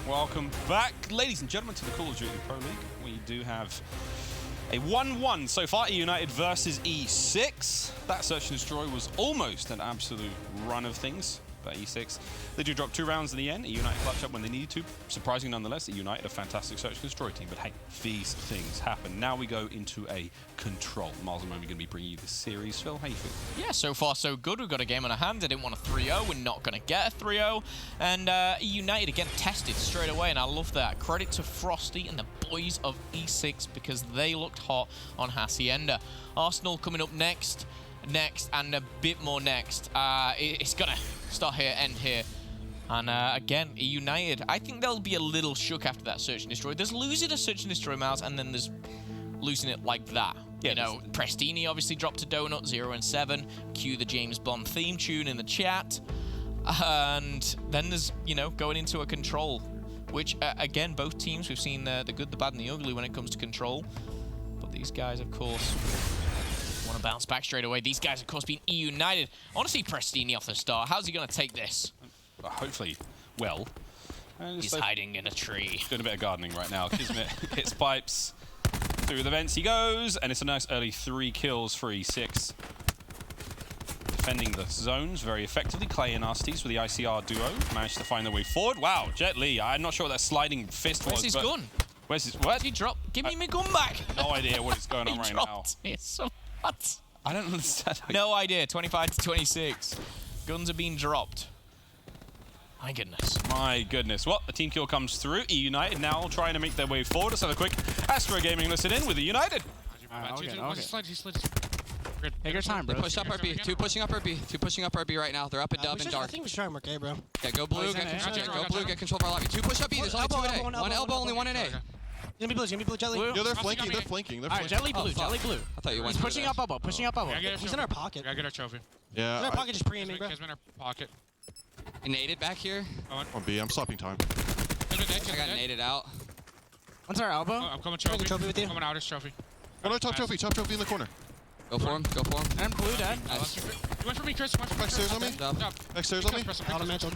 Welcome back, ladies and gentlemen, to the Call of Duty Pro League. We do have a 1-1 so far, eUnited versus E6. That Search and Destroy was almost an absolute run of things by E6. They do drop 2 rounds in the end. eUnited clutch up when they needed to. Surprising nonetheless, eUnited a fantastic Search and Destroy team. But hey, these things happen. Now we go into a control. Miles and I are going to be bringing you this series. Phil, how you feel? Yeah, so far so good. We've got a game on our hands. I didn't want a 3-0. We're not going to get a 3-0. And eUnited again tested straight away, and I love that. Credit to Frosty and the boys of E6 because they looked hot on Hacienda. Arsenal coming up next, and a bit more next. It's going to start here, end here. And again, eUnited, I think they'll be a little shook after that Search and Destroy. There's losing a Search and Destroy, Miles, and then there's losing it like that. Yeah, you know, Prestini obviously dropped to Donut, 0 and 7. Cue the James Bond theme tune in the chat. And then there's, you know, going into a control, which, again, both teams, we've seen the good, the bad, and the ugly when it comes to control. But these guys, of course, want to bounce back straight away. These guys, of course, being eUnited. I want to see Prestini off the start. How's he going to take this? Hopefully, well. He's hiding in a tree. Doing a bit of gardening right now. Kismet hits pipes. Through the vents he goes, and it's a nice early 3 kills for E6. Defending the zones very effectively. Clay and Nasties with the ICR duo managed to find their way forward. Wow, Jet Li, I'm not sure what that sliding fist was. Where's his gun? Where's his, what? He dropped. Give me my gun back. No idea what is going on right now. It. So what? I don't understand. No idea. 25 to 26. Guns are being dropped. My goodness. My goodness. Well, the team kill comes through. eUnited now trying to make their way forward. Let's have a quick Astro Gaming listen in with eUnited. Take your time, bro. They push up RB. 2 pushing up RB. 2 pushing up RB right now. They're up in dub and dark. I think we should try and work A, bro. Yeah, go blue. Get control of our lobby. 2 push up B. There's only 2 in A. 1 elbow, only 1 in A. It's gonna be blue, Jelly. Yeah, they're flanking. They're flanking. Alright, Jelly blue, Jelly blue. I thought you went He's pushing up elbow, pushing up elbow. He's in our pocket. Gotta get our trophy. Yeah. He's in our pocket, just pre-aiming, bro. He's in our pocket. Naded back here. On B, I'm stopping time. I got naded out. One's our elbow. I'm coming trophy. Trophy with you. I'm coming out his trophy. Oh no, top trophy in the corner. Go for him. Go for him. And blue dead. Nice. You went for me, Chris. Backstairs on me. Backstairs on me. Elemental.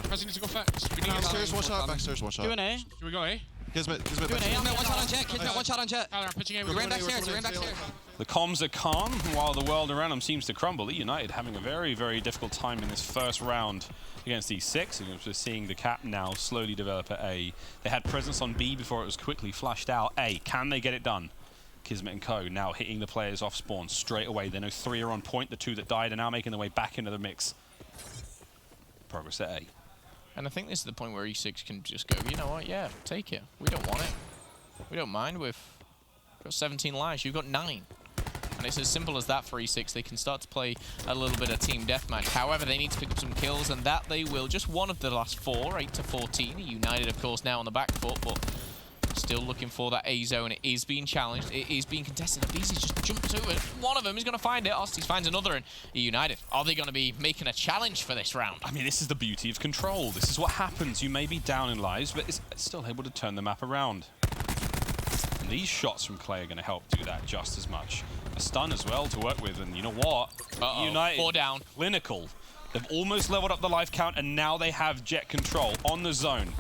Press needs to go fast. Backstairs, one shot. Backstairs, one shot. Do an A. Should we go A? Kismet, Do an A. Kismet, 1 shot on Jet. Kismet, 1 shot on Jet. Tyler, I'm pitching A. He ran backstairs. He ran backstairs. The comms are calm while the world around them seems to crumble. eUnited having a very, very difficult time in this first round against E6. And we're seeing the cap now slowly develop at A. They had presence on B before it was quickly flushed out. A, can they get it done? Kismet and Co. now hitting the players off spawn straight away. They know 3 are on point. The 2 that died are now making their way back into the mix. Progress at A. And I think this is the point where E6 can just go, you know what, yeah, take it. We don't want it. We don't mind. We've got 17 lives. You've got 9. And it's as simple as that for E6. They can start to play a little bit of team deathmatch. However, they need to pick up some kills, and that they will. Just one of the last 4, 8 to 14. eUnited, of course, now on the back foot, but still looking for that A zone. It is being challenged. It is being contested. Abizi's just jumped to it. One of them is going to find it. Ostis finds another, and eUnited, are they going to be making a challenge for this round? I mean, this is the beauty of control. This is what happens. You may be down in lives, but it's still able to turn the map around. And these shots from Clay are going to help do that just as much. A stun as well to work with, and you know what? eUnited, 4 down. Clinical. They've almost leveled up the life count, and now they have jet control on the zone.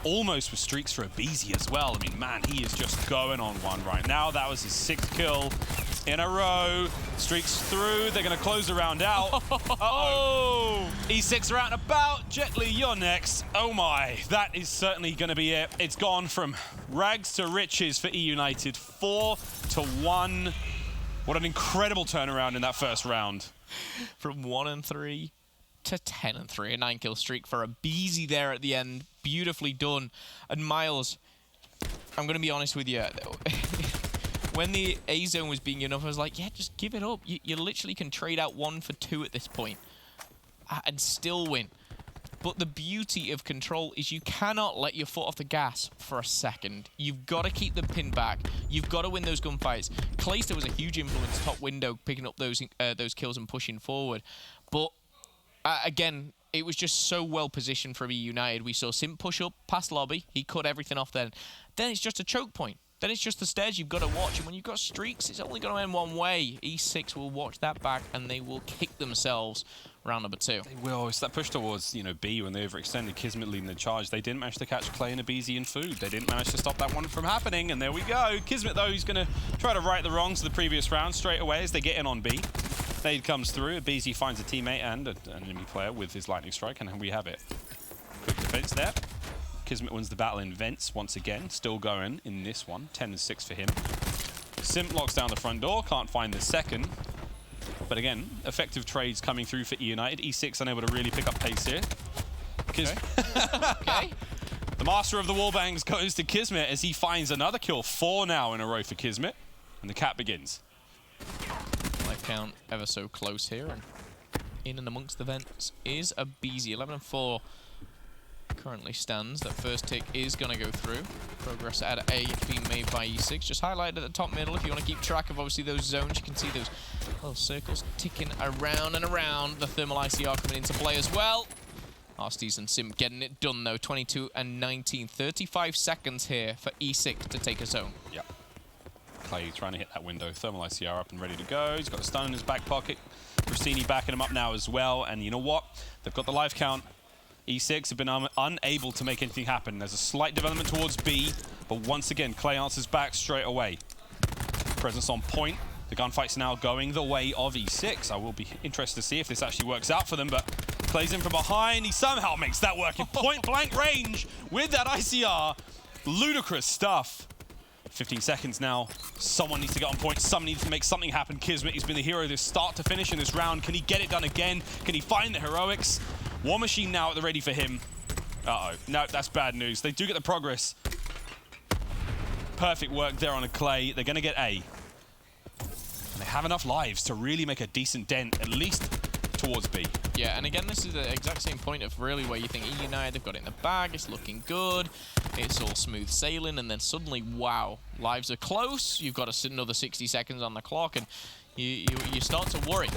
Almost with streaks for Abizi as well. I mean, man, he is just going on one right now. That was his 6th kill in a row. Streaks through. They're going to close the round out. Uh-oh. E6 are out and about. Jet Li, you're next. Oh my, that is certainly going to be it. It's gone from rags to riches for eUnited. 4 to 1. What an incredible turnaround in that first round. From 1 and 3 to 10 and 3. A 9-kill streak for Abizi there at the end. Beautifully done. And Miles, I'm going to be honest with you. When the A zone was being enough, I was like, yeah, just give it up. You literally can trade out 1 for 2 at this point and still win. But the beauty of control is you cannot let your foot off the gas for a second. You've got to keep them pinned back. You've got to win those gunfights. Clayster was a huge influence top window, picking up those kills and pushing forward. But again, it was just so well positioned from eUnited. We saw Simp push up past lobby. He cut everything off then. Then it's just a choke point. Then it's just the stairs you've got to watch. And when you've got streaks, it's only going to end one way. E6 will watch that back, and they will kick themselves round number 2. They will. It's that push towards, you know, B when they overextended. Kismet leading the charge. They didn't manage to catch Clay and Abizi and Food. They didn't manage to stop that one from happening, and there we go. Kismet, though, he's going to try to right the wrongs of the previous round straight away as they get in on B. Nade comes through. Abizi finds a teammate and an enemy player with his lightning strike, and we have it. Quick defense there. Kismet wins the battle in vents once again. Still going in this one. 10-6 for him. Simp locks down the front door. Can't find the second. But again, effective trades coming through for eUnited. E6 unable to really pick up pace here. Okay. Okay. The master of the wallbangs goes to Kismet as he finds another kill. 4 now in a row for Kismet. And the cap begins. Life count ever so close here. And in and amongst the vents is Abizi. 11-4 currently stands. That first tick is going to go through. Progress at A being made by E6. Just highlighted at the top middle if you want to keep track of obviously those zones. You can see those little circles ticking around and around. The thermal ICR coming into play as well. Arstes and Sim getting it done though. 22 and 19. 35 seconds here for E6 to take a zone. Yeah. Clay trying to hit that window. Thermal ICR up and ready to go. He's got a stun in his back pocket. Bristini backing him up now as well. And you know what? They've got the life count. E6 have been unable to make anything happen. There's a slight development towards B, but once again, Clay answers back straight away. Presence on point. The gunfight's now going the way of E6. I will be interested to see if this actually works out for them, but Clay's in from behind. He somehow makes that work in point-blank range with that ICR. Ludicrous stuff. 15 seconds now. Someone needs to get on point. Someone needs to make something happen. Kismet, he's been the hero this start to finish in this round. Can he get it done again? Can he find the heroics? War Machine now at the ready for him. Uh-oh. No, that's bad news. They do get the progress. Perfect work there on a Clay. They're going to get A. And they have enough lives to really make a decent dent, at least towards B. Yeah, and again, this is the exact same point of really where you think eUnited, they've got it in the bag, it's looking good, it's all smooth sailing, and then suddenly, wow, lives are close, you've got another 60 seconds on the clock, and you start to worry.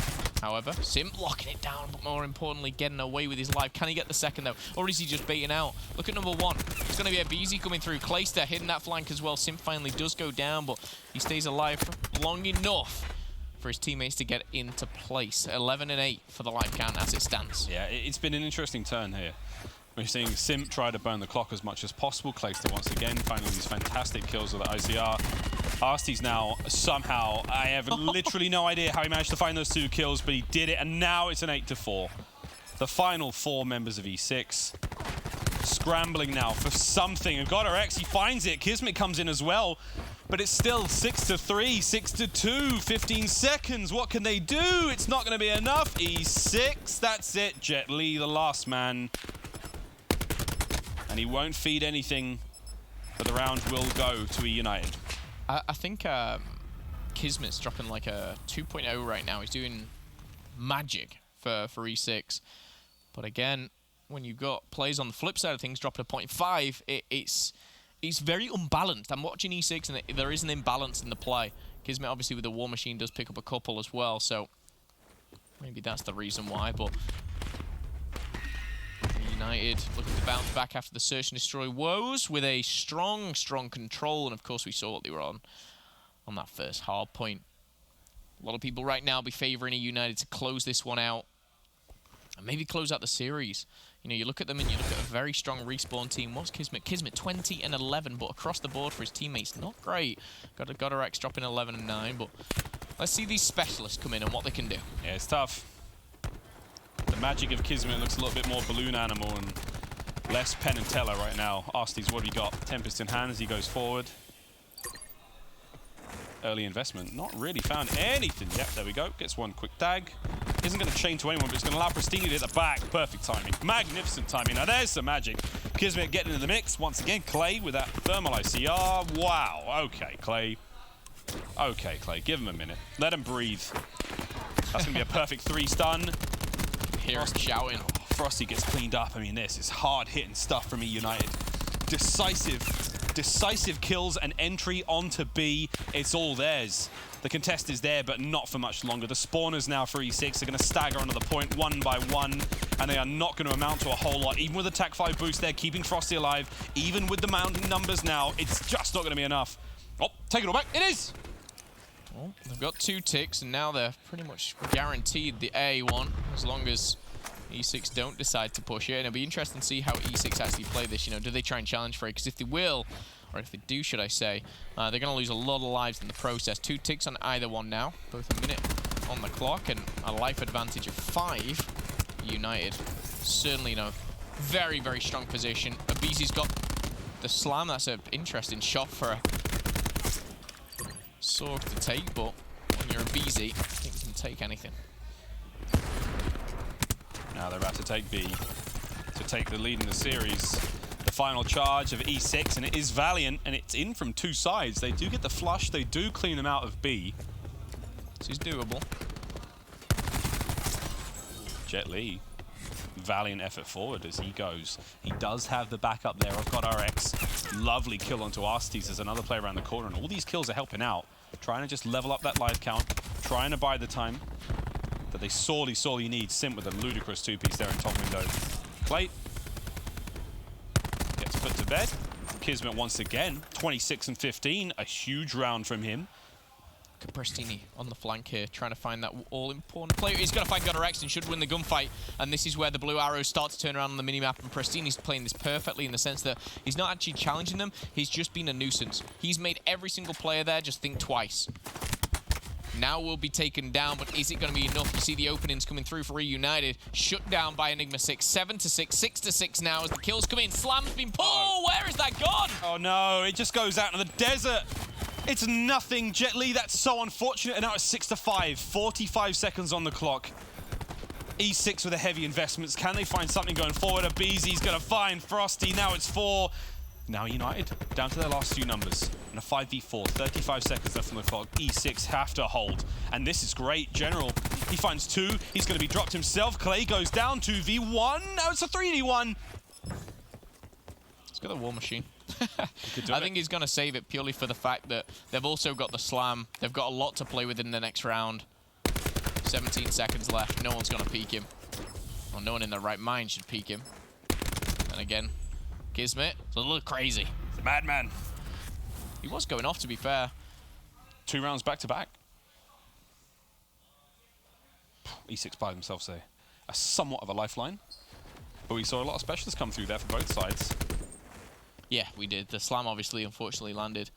However, Sim locking it down, but more importantly, getting away with his life. Can he get the second, though? Or is he just baiting out? Look at number 1. It's going to be Abizi coming through. Clayster hitting that flank as well. Sim finally does go down, but he stays alive for long enough for his teammates to get into place. 11 and 8 for the life count as it stands. Yeah, it's been an interesting turn here. We're seeing Sim try to burn the clock as much as possible. Clayster once again finding these fantastic kills with the ICR. Arstes now somehow, I have literally no idea how he managed to find those 2 kills, but he did it, and now it's an 8-4. The final 4 members of E6 scrambling now for something, and GodderX, he finds it. Kismet comes in as well, but it's still 6-3, 6-2, 15 seconds. What can they do? It's not going to be enough. E6, that's it. Jet Li, the last man. And he won't feed anything, but the round will go to eUnited. I think Kismet's dropping like a 2.0 right now. He's doing magic for E6. But again, when you've got players on the flip side of things dropping a 0.5, it's very unbalanced. I'm watching E6 and there is an imbalance in the play. Kismet obviously with the War Machine does pick up a couple as well, so maybe that's the reason why. But United looking to bounce back after the search and destroy woes with a strong control, and of course we saw what they were on that first hard point. A lot of people right now be favouring eUnited to close this one out and maybe close out the series. You know, you look at them and you look at a very strong respawn team. What's Kismet? Kismet 20 and 11, but across the board for his teammates, not great. Got a GodderX dropping 11 and 9, but let's see these specialists come in and what they can do. Yeah, it's tough. The magic of Kismet looks a little bit more balloon animal and less Penn and Teller right now. Arstes, what have you got? Tempest in hand as he goes forward. Early investment. Not really found anything yet. There we go. Gets one quick tag. Isn't going to chain to anyone, but it's going to allow Pristini to hit the back. Perfect timing. Magnificent timing. Now there's some magic. Kismet getting into the mix. Once again, Clay with that thermal ICR. Wow. Okay, Clay. Okay, Clay. Give him a minute. Let him breathe. That's going to be a perfect 3 stun. Hear him shouting. Frosty gets cleaned up. I mean, this is hard-hitting stuff from eUnited. Decisive kills and entry onto B. It's all theirs. The contest is there, but not for much longer. The spawners now for E6 are going to stagger onto the point 1 by 1, and they are not going to amount to a whole lot. Even with the Attack 5 boost, they're keeping Frosty alive. Even with the mounting numbers now, it's just not going to be enough. Oh, take it all back. It is! Well, they've got 2 ticks, and now they're pretty much guaranteed the A one, as long as E6 don't decide to push it. And it'll be interesting to see how E6 actually play this. You know, do they try and challenge for it? Because if they will, or if they do, should I say, they're going to lose a lot of lives in the process. 2 ticks on either one now, both a minute on the clock, and a life advantage of 5. United, certainly in a very, very strong position. Abizi's got the slam. That's an interesting shot for a Sorg to take, but when you're Abizi, I think you can take anything. Now they're about to take B to take the lead in the series. The final charge of E6, and it is Valiant, and it's in from 2 sides. They do get the flush, they do clean them out of B. This is doable. Jet Li, valiant effort forward as he goes. He does have the backup there. I've got RX. Lovely kill onto Arstes as another player around the corner, and all these kills are helping out. Trying to just level up that life count, trying to buy the time that they sorely, sorely need. Simp with a ludicrous 2-piece there in top window. Plate gets put to bed. Kismet once again, 26 and 15, a huge round from him. Pristini on the flank here, trying to find that all-important player. He's got to find GodRX and should win the gunfight, and this is where the blue arrows start to turn around on the minimap, and Pristini's playing this perfectly in the sense that he's not actually challenging them, he's just been a nuisance. He's made every single player there just think twice. Now will be taken down, but is it going to be enough? You see the openings coming through for eUnited, shut down by Enigma6, 7 to 6, 6 to 6 now as the kills come in. Slam's been pulled. Oh, where is that gone? Oh no, it just goes out in the desert. It's nothing, Jet Li, that's so unfortunate, and now it's 6 to 5, 45 seconds on the clock. E6 with the heavy investments, can they find something going forward? Abizi's gonna find Frosty, now it's 4. Now United, down to their last 2 numbers. And a 5v4, 35 seconds left on the clock. E6 have to hold, and this is great. General, he finds 2, he's gonna be dropped himself. Clay goes down, 2v1, now it's a 3v1. He's got a war machine. I think he's going to save it purely for the fact that they've also got the slam. They've got a lot to play with in the next round. 17 seconds left. No one's going to peek him. Well, no one in their right mind should peek him. And again, Kismet, it's a little crazy. It's a madman. He was going off, to be fair. 2 rounds back to back. E6 by themselves a somewhat of a lifeline. But we saw a lot of specialists come through there for both sides. Yeah, we did. The slam obviously, unfortunately, landed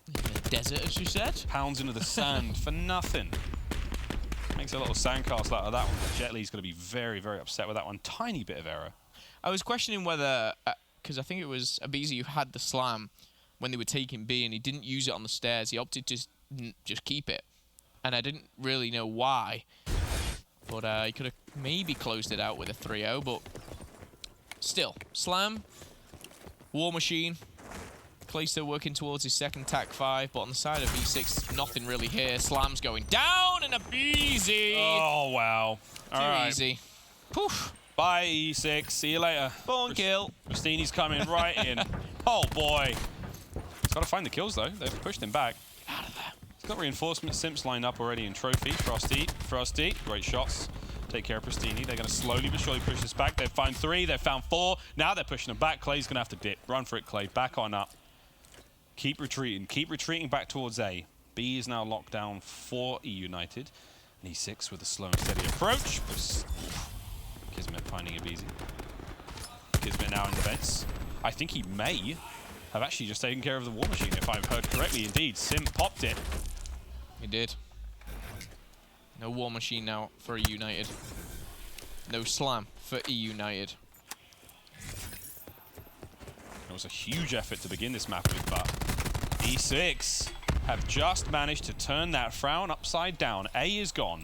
in the desert, as you said. Pounds into the sand for nothing. Makes a little sandcastle out of that one. Jet Li's going to be very, very upset with that one. Tiny bit of error. I was questioning whether, because I think it was Abizi who had the slam when they were taking B, and he didn't use it on the stairs. He opted to just keep it. And I didn't really know why. But he could have maybe closed it out with a 3-0, but still, slam. War Machine. Clay still working towards his second TAC 5, but on the side of E6, nothing really here. Slam's going down, and Abizi. Oh, wow. Too easy. Poof. Bye, E6. See you later. Born kill. Christini's coming right in. Oh, boy. He's got to find the kills, though. They've pushed him back. Get out of there. He's got reinforcement simps lined up already in Trophy. Frosty. Great shots. Take care of Pristini. They're going to slowly but surely push this back. They've found 3, they've found 4. Now they're pushing them back. Clay's going to have to dip. Run for it, Clay. Back on up. Keep retreating back towards A. B is now locked down for eUnited. And E6 with a slow and steady approach. Kismet finding it easy. Kismet now in the vents. I think he may have actually just taken care of the war machine, if I've heard correctly. Indeed, Sim popped it. He did. No war machine now for eUnited. No slam for eUnited. It was a huge effort to begin this map with, but E6 have just managed to turn that frown upside down. A is gone.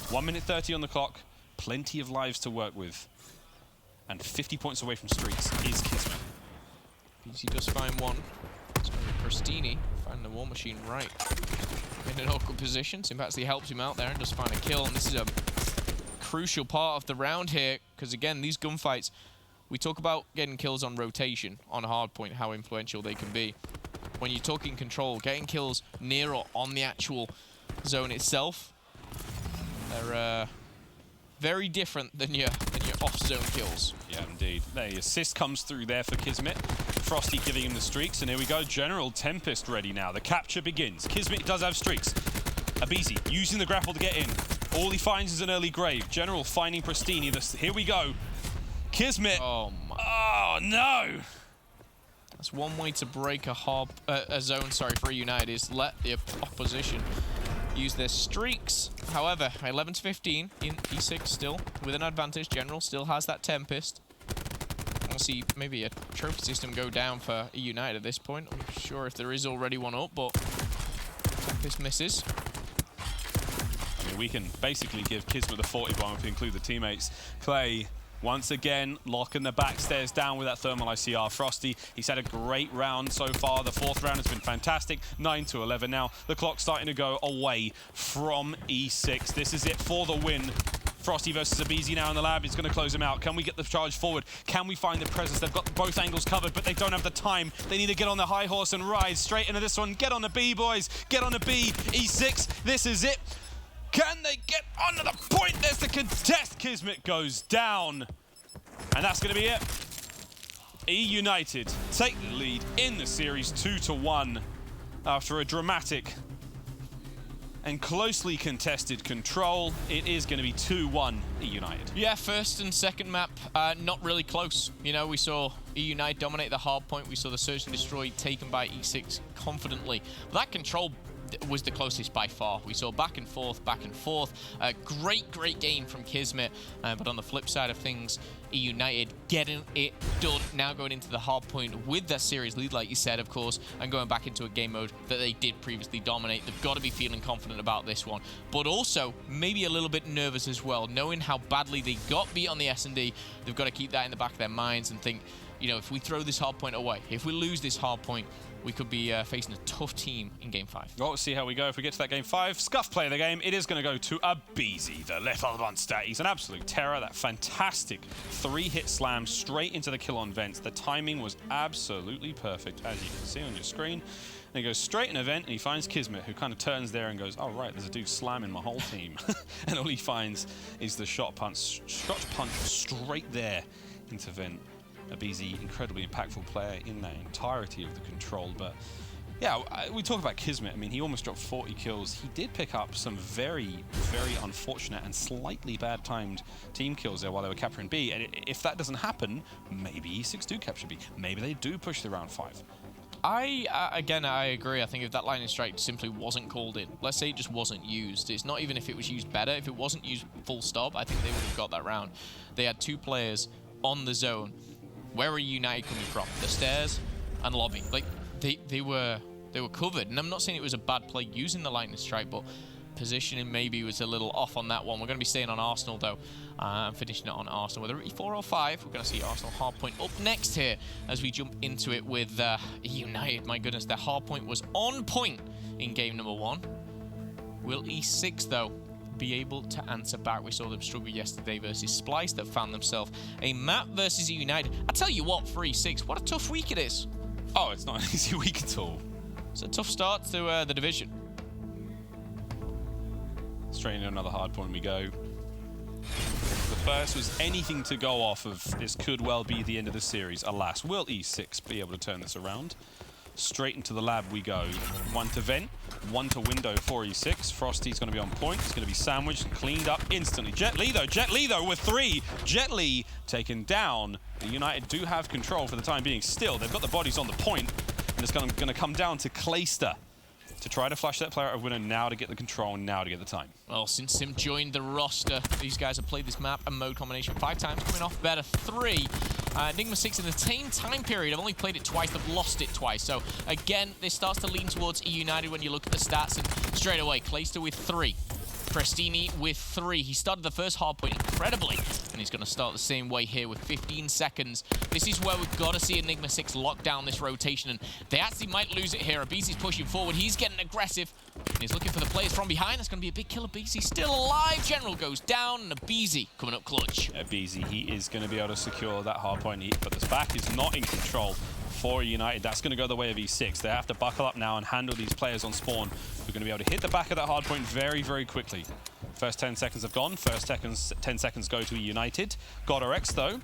1 minute 30 on the clock. Plenty of lives to work with. And 50 points away from streaks is Kismet. BC does find 1. It's going to be Pristini. Finding the war machine right in an awkward position. Simp actually helps him out there and does find a kill. And this is a crucial part of the round here, because again, these gunfights, we talk about getting kills on rotation, on hardpoint, how influential they can be. When you're talking control, getting kills near or on the actual zone itself, they're very different than your off-zone kills. Yeah, indeed. The assist comes through there for Kismet. Frosty giving him the streaks, and here we go. General Tempest ready now. The capture begins. Kismet does have streaks. aBeZy using the grapple to get in. All he finds is an early grave. General finding Pristine. Here we go. Kismet. Oh, my. Oh, no. That's one way to break a zone, sorry, for eUnited, is let the opposition use their streaks. However, 11 to 15 in E6 still with an advantage. General still has that Tempest. We'll see maybe a trophy system go down for eUnited at this point. I'm not sure if there is already one up, but Tempest misses. I mean, we can basically give Kismet the 40 bomb if we include the teammates. Clay, once again, locking the back stairs down with that thermal ICR. Frosty, he's had a great round so far. The fourth round has been fantastic. 9 to 11 now. The clock's starting to go away from E6. This is it for the win. Frosty versus aBeZy now in the lab. He's going to close him out. Can we get the charge forward? Can we find the presence? They've got both angles covered, but they don't have the time. They need to get on the high horse and ride straight into this one. Get on the B, boys. Get on the B. E6, this is it. Can they get onto the point? There's the contest. Kismet goes down. And that's going to be it. eUnited take the lead in the series 2-1 after a dramatic and closely contested control. It is going to be 2-1 eUnited. Yeah, first and second map, not really close. You know, we saw eUnited dominate the hard point. We saw the Search and Destroy taken by E6 confidently. But that control was the closest by far. We saw back and forth, back and forth. Great game from Kismet. But on the flip side of things, eUnited getting it done. Now going into the hard point with that series lead, like you said, of course, and going back into a game mode that they did previously dominate. They've got to be feeling confident about this one. But also, maybe a little bit nervous as well. Knowing how badly they got beat on the S&D, they've got to keep that in the back of their minds and think, you know, if we throw this hard point away, if we lose this hard point, we could be facing a tough team in Game 5. Well, we'll see how we go if we get to that Game 5. Scuff play of the game, it is going to go to aBeZy, the little monster. He's an absolute terror. That fantastic 3-hit slam straight into the kill on vents. The timing was absolutely perfect, as you can see on your screen. And he goes straight in a vent, and he finds Kismet, who kind of turns there and goes, oh, right, there's a dude slamming my whole team. And all he finds is the shot punch straight there into vent. aBeZy, incredibly impactful player in that entirety of the control. But yeah, we talk about Kismet. I mean, he almost dropped 40 kills. He did pick up some very unfortunate and slightly bad timed team kills there while they were capturing B. And if that doesn't happen, maybe E6 do capture B. Maybe they do push the round 5. Again, I agree. I think if that lightning strike simply wasn't called in, let's say it just wasn't used, it's not even if it was used better. If it wasn't used full stop, I think they would have got that round. They had 2 players on the zone. Where are eUnited coming from? The stairs and lobby. Like, they were covered. And I'm not saying it was a bad play using the lightning strike, but positioning maybe was a little off on that one. We're going to be staying on Arsenal, though. And finishing it on Arsenal. Whether it be 4 or 5, we're going to see Arsenal hard point up next here as we jump into it with eUnited. My goodness, their hard point was on point in game number 1. Will E6, though, be able to answer back? We saw them struggle yesterday versus Splice that found themselves a map versus eUnited. I tell you what, for E6, what a tough week it is. Oh, it's not an easy week at all. It's a tough start to the division. Straight into another hard point we go. The first was anything to go off of. This could well be the end of the series. Alas, will E6 be able to turn this around? Straight into the lab we go. 1 to vent, 1 to window for E6. Frosty's going to be on point. It's going to be sandwiched and cleaned up instantly. Jet Li though with 3. Jet Li taken down. The eUnited do have control for the time being. Still, they've got the bodies on the point, and it's going to come down to Clayster to try to flush that player out of window now to get the control, now to get the time. Well, since Sim joined the roster, these guys have played this map and mode combination 5 times, coming off better 3. Enigma6 in the same time period have only played it twice, they've lost it twice. So again, this starts to lean towards eUnited when you look at the stats, and straight away, Clayster with 3. Prestini with 3. He started the first hard point incredibly, and he's going to start the same way here with 15 seconds. This is where we've got to see Enigma6 lock down this rotation, and they actually might lose it here. aBeZy's pushing forward. He's getting aggressive, and he's looking for the players from behind. That's going to be a big kill. aBeZy still alive. General goes down, and aBeZy coming up clutch. aBeZy, he is going to be able to secure that hard point, but this back is not in control for eUnited. That's going to go the way of E6. They have to buckle up now and handle these players on spawn. We're going to be able to hit the back of that hard point very quickly. First 10 seconds have gone. First 10 seconds go to eUnited. Got RX though.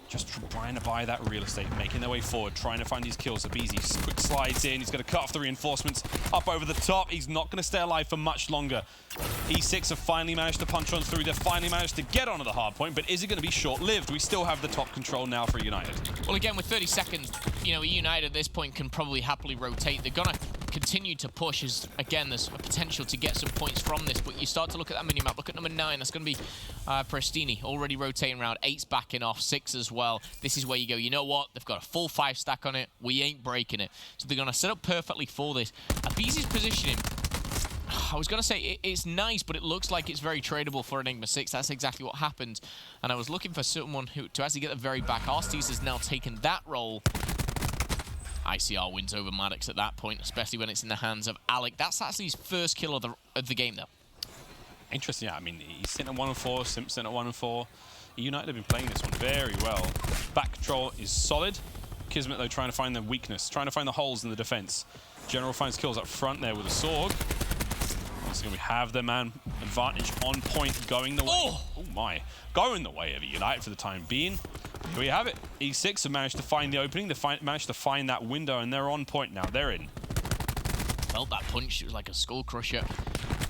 just trying to buy that real estate, making their way forward, trying to find these kills. Abizi quick slides in. He's going to cut off the reinforcements up over the top. He's not going to stay alive for much longer. E6 have finally managed to punch on through. They've finally managed to get onto the hard point, but is it going to be short-lived? We still have the top control now for United. Well, again, with 30 seconds, you know, United at this point can probably happily rotate. They're going to continue to push as, again, there's a potential to get some points from this, but you start to look at that minimap. Look at number 9. That's going to be Prestini, already rotating around. 8's backing off, 6 as well. This is where you go, you know what? They've got a full 5 stack on it. We ain't breaking it. So they're going to set up perfectly for this. Abizi's positioning, I was going to say it's nice, but it looks like it's very tradable for Enigma6. That's exactly what happened. And I was looking for someone who to actually get the very back. Arstes has now taken that role. ICR wins over Maddox at that point, especially when it's in the hands of Alec. That's actually his first kill of the game, though. Interesting, yeah. I mean, he's sitting at 1-4, Simpson at 1-4. United have been playing this one very well. Back control is solid. Kismet, though, trying to find the weakness, trying to find the holes in the defense. General finds kills up front there with a sword. So we have the man advantage on point, going the way. Oh my, going the way of United for the time being. Here we have it. E6 have managed to find the opening. They managed to find that window, and they're on point now. They're in. Felt that punch. It was like a skull crusher.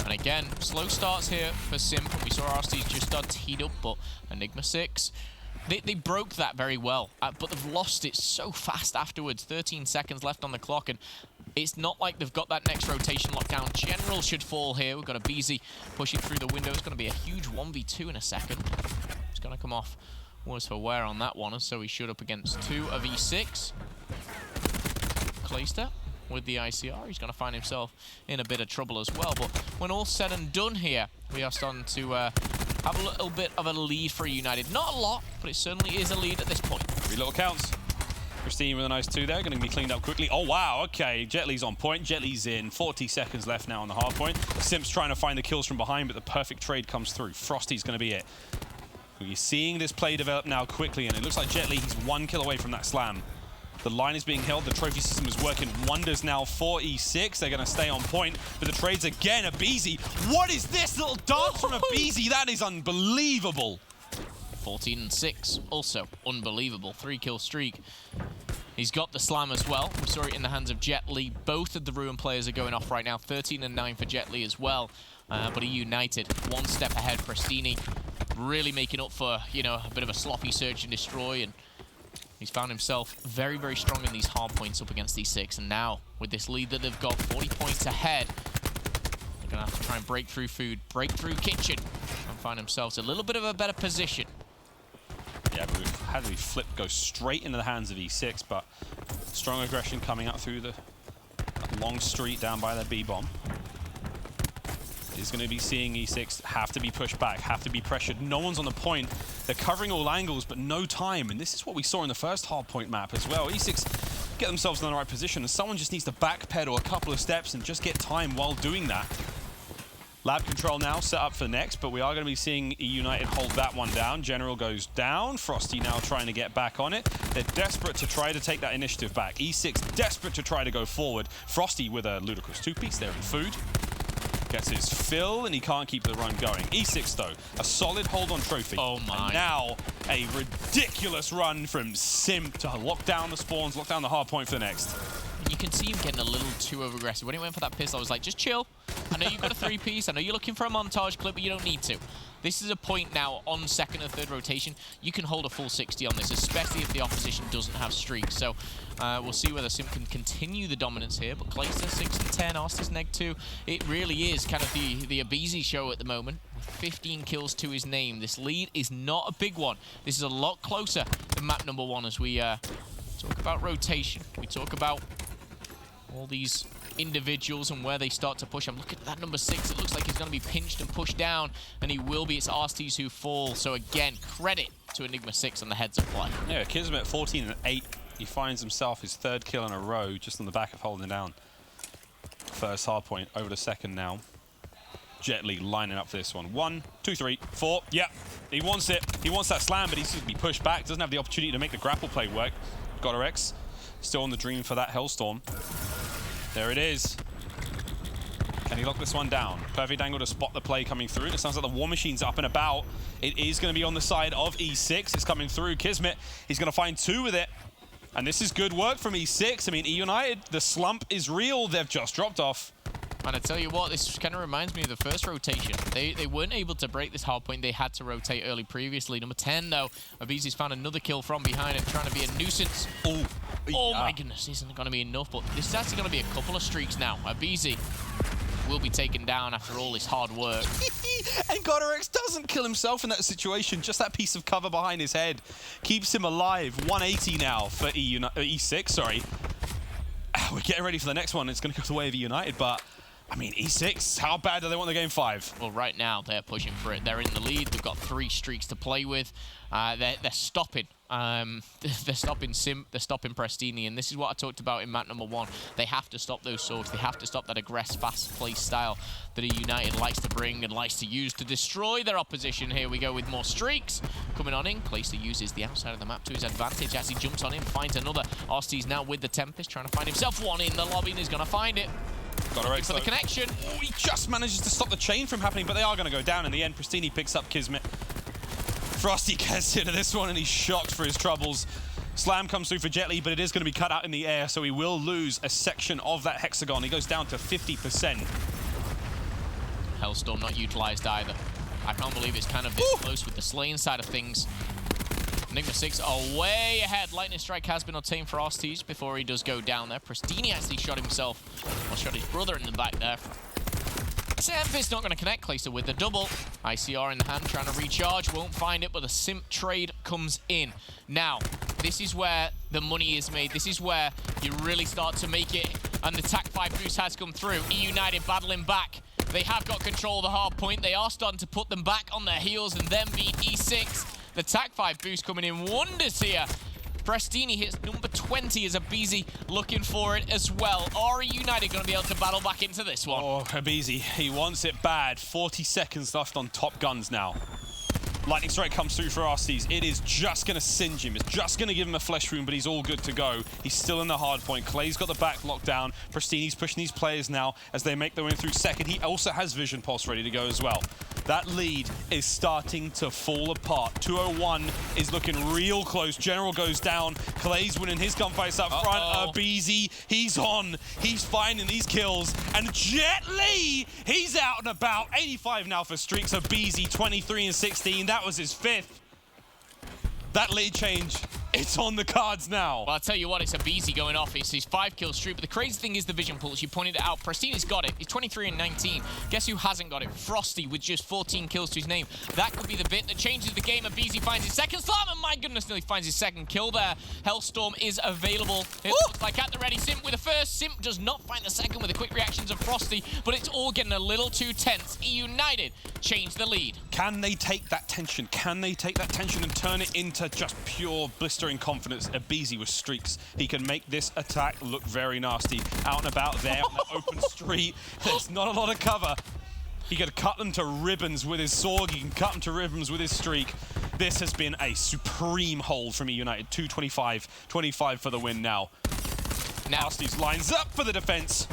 And again, slow starts here for Simp. We saw Arstes just start teed up, but Enigma6, they broke that very well. But they've lost it so fast afterwards. 13 seconds left on the clock, and it's not like they've got that next rotation lockdown. General should fall here. We've got a BZ pushing through the window. It's going to be a huge 1v2 in a second. It's going to come off worse for wear on that one, and so he should up against 2 of E6. Clayster with the ICR. He's going to find himself in a bit of trouble as well. But when all's said and done here, we are starting to have a little bit of a lead for United. Not a lot, but it certainly is a lead at this point. 3 little counts. Christine with a nice 2 there, going to be cleaned up quickly. Oh, wow, okay. Jet Li's on point. Jet Li's in. 40 seconds left now on the hard point. Simp's trying to find the kills from behind, but the perfect trade comes through. Frosty's going to be it. You're seeing this play develop now quickly, and it looks like Jet Li, he's 1 kill away from that slam. The line is being held. The trophy system is working wonders now for E6. They're going to stay on point. But the trades again, Abizi. What is this little dance from Abizi? That is unbelievable. 14-6, also unbelievable. 3-kill streak. He's got the slam as well. We saw it in the hands of Jet Li. Both of the Ruin players are going off right now. 13-9 for Jet Li as well. But eUnited, 1 step ahead. Prestini really making up for, you know, a bit of a sloppy search and destroy. And he's found himself very, very strong in these hard points up against E6. And now, with this lead that they've got, 40 points ahead, they're going to have to try and break through food, break through kitchen, and find themselves a little bit of a better position. Yeah, but we've had the flip go straight into the hands of E6, but strong aggression coming up through the long street down by that B-bomb. Is going to be seeing E6 have to be pushed back, have to be pressured. No one's on the point. They're covering all angles, but no time. And this is what we saw in the first hard point map as well. E6 get themselves in the right position, and someone just needs to backpedal a couple of steps and just get time while doing that. Lab control now set up for next, but we are going to be seeing eUnited hold that one down. General goes down. Frosty now trying to get back on it. They're desperate to try to take that initiative back. E6 desperate to try to go forward. Frosty with a ludicrous 2-piece there in food. Gets his fill, and he can't keep the run going. E6, though, a solid hold on trophy. Oh, my. And now, a ridiculous run from Simp to lock down the spawns, lock down the hard point for the next. You can see him getting a little too over-aggressive. When he went for that pistol, I was like, just chill. I know you've got a 3-piece. I know you're looking for a montage clip, but you don't need to. This is a point now on second and third rotation. You can hold a full 60 on this, especially if the opposition doesn't have streaks. So we'll see whether Simp can continue the dominance here. But Clayster 6-10, Arstes neg 2. It really is kind of the Abizi show at the moment. With 15 kills to his name. This lead is not a big one. This is a lot closer than map number 1 as we talk about rotation. We talk about all these individuals and where they start to push. I'm looking at that number 6. It looks like he's going to be pinched and pushed down, and he will be. It's Arstes who fall. So again, credit to Enigma6 on the heads of play. Yeah, Kismet 14-8. He finds himself his 3rd kill in a row just on the back of holding down. First hard point over to second now. Jet Li lining up for this one. 1, 2, 3, 4. Yeah, he wants it. He wants that slam, but he's going to be pushed back. Doesn't have the opportunity to make the grapple play work. Got her X. Still on the dream for that Hellstorm. There it is. Can he lock this one down? Perfect angle to spot the play coming through. It sounds like the War Machine's up and about. It is going to be on the side of E6. It's coming through. Kismet, he's going to find 2 with it. And this is good work from E6. I mean, eUnited, the slump is real. They've just dropped off. And I tell you what, this kind of reminds me of the first rotation. They weren't able to break this hard point. They had to rotate early previously. Number 10, though, Abizi's found another kill from behind him, trying to be a nuisance. Oh my goodness, isn't going to be enough, but this is actually going to be a couple of streaks now. Abizi will be taken down after all this hard work. And Godorex doesn't kill himself in that situation. Just that piece of cover behind his head keeps him alive. 180 now for E6, sorry. We're getting ready for the next one. It's going to go the way of eUnited, but I mean, E6, how bad do they want the game 5? Well, right now, they're pushing for it. They're in the lead. They've got 3 streaks to play with. They're stopping. They're stopping Simp. They're stopping Prestini. And this is what I talked about in map number 1. They have to stop those swords. They have to stop that aggressive, fast-play style that eUnited likes to bring and likes to use to destroy their opposition. Here we go with more streaks. Coming on in, Clayster uses the outside of the map to his advantage as he jumps on in, finds another. Arsty's now with the Tempest, trying to find himself one in the lobby, and he's going to find it. Godorex for the connection. Oh, he just manages to stop the chain from happening, but they are going to go down in the end. Prestini picks up Kismet. Frosty gets into this one, and he's shocked for his troubles. Slam comes through for Jetly, but it is going to be cut out in the air, so he will lose a section of that hexagon. He goes down to 50%. Hellstorm not utilized either. I can't believe it's kind of this close with the slaying side of things. Enigma6 are way ahead. Lightning Strike has been obtained for Osties before he does go down there. Prestini actually shot himself, or shot his brother in the back there. Samp's not going to connect. Clayster with the double. ICR in the hand, trying to recharge. Won't find it, but the Simp trade comes in. Now, this is where the money is made. This is where you really start to make it. And the TAC 5 boost has come through. eUnited battling back. They have got control of the hard point. They are starting to put them back on their heels and then beat E6. The TAC 5 boost coming in wonders here. Prestini hits number 20 as Abizi looking for it as well. Are eUnited going to be able to battle back into this one? Oh, Abizi, he wants it bad. 40 seconds left on top guns now. Lightning Strike comes through for Arsty's. It is just going to singe him. It's just going to give him a flesh wound, but he's all good to go. He's still in the hard point. Clay's got the back locked down. Prestini's pushing these players now as they make their way through second. He also has Vision Pulse ready to go as well. That lead is starting to fall apart. 201 is looking real close. General goes down. Clay's winning his gunfights up front. Abizi, he's on. He's finding these kills. And Jet Li, he's out and about. 85 now for streaks. Abizi, 23 and 16. That was his 5th. That lead change, it's on the cards now. Well, I'll tell you what, it's Abizi going off. It's his 5-kill streak, but the crazy thing is the Vision Pulse. You pointed it out. Prestini's got it. He's 23 and 19. Guess who hasn't got it? Frosty with just 14 kills to his name. That could be the bit that changes the game. Abizi finds his second slam, and my goodness, nearly finds his second kill there. Hellstorm is available. It looks like at the ready. Simp with the first. Simp does not find the second with the quick reactions of Frosty, but it's all getting a little too tense. eUnited change the lead. Can they take that tension? Can they take that tension and turn it into just pure blistering confidence? Abizi with streaks. He can make this attack look very nasty. Out and about there on the open street. There's not a lot of cover. He can cut them to ribbons with his sword. He can cut them to ribbons with his streak. This has been a supreme hold from eUnited. 225. 25 for the win now. Nasties lines up for the defense.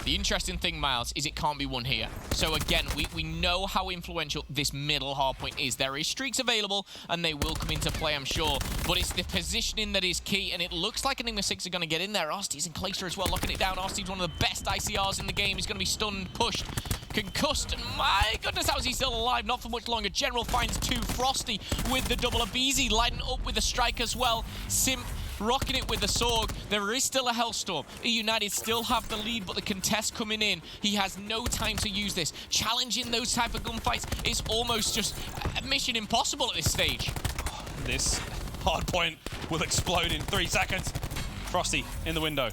The interesting thing, Miles, is it can't be won here. So again, we know how influential this middle hardpoint is. There is streaks available, and they will come into play, I'm sure. But it's the positioning that is key, and it looks like Enigma6 are going to get in there. Arsty's and Clayster as well, locking it down. Arsty's one of the best ICRs in the game. He's going to be stunned, pushed, concussed. My goodness, how is he still alive? Not for much longer. General finds 2. Frosty with the double. Abizi lighting up with the strike as well. Simp rocking it with the sword. There is still a Hellstorm. eUnited still have the lead, but the contest coming in. He has no time to use this. Challenging those type of gunfights is almost just a mission impossible at this stage. This hard point will explode in 3 seconds. Frosty in the window.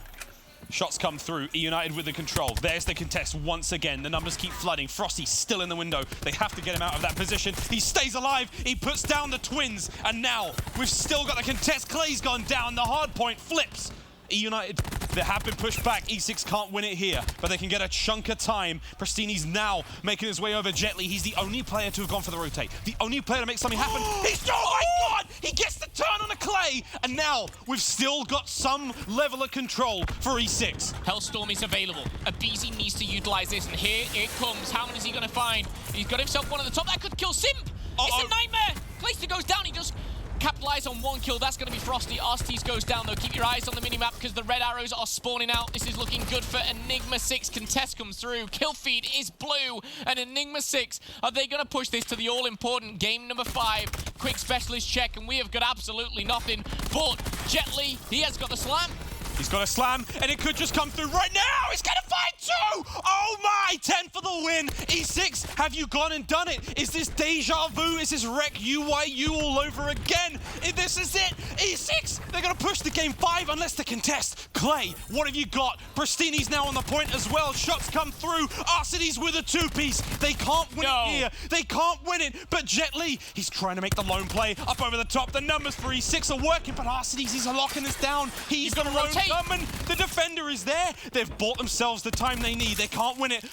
Shots come through. eUnited with the control. There's the contest once again. The numbers keep flooding. Frosty still in the window. They have to get him out of that position. He stays alive. He puts down the twins. And now we've still got the contest. Clay's gone down. The hard point flips. eUnited, they have been pushed back. E6 can't win it here, but they can get a chunk of time. Prestini's now making his way over Jet Li. He's the only player to have gone for the rotate. The only player to make something happen. Oh my God! He gets the turn on a Clay, and now we've still got some level of control for E6. Hellstorm is available. aBeZy needs to utilize this, and here it comes. How many is he going to find? He's got himself one at the top. That could kill Simp. It's a nightmare. Clayster goes down. He just capitalize on one kill. That's going to be Frosty. Arcees goes down, though. Keep your eyes on the minimap because the red arrows are spawning out. This is looking good for Enigma6. Contest comes through. Kill feed is blue. And Enigma6, are they going to push this to the all-important game number 5? Quick specialist check, and we have got absolutely nothing. But Jet Li, he has got the slam. He's got a slam, and it could just come through right now. He's going to find 2. Oh my, 10 for the win. E6, have you gone and done it? Is this deja vu? Is this wreck UYU all over again? If this is it, E6, they're going to push the game 5 unless they contest. Clay, what have you got? Pristini's now on the point as well. Shots come through. Arcees with a 2-piece. They can't win it here. They can't win it. But Jet Li, he's trying to make the lone play up over the top. The numbers for E6 are working, but Arcees, he's locking this down. He's going to rotate. The defender is there. They've bought themselves the time they need. They can't win it.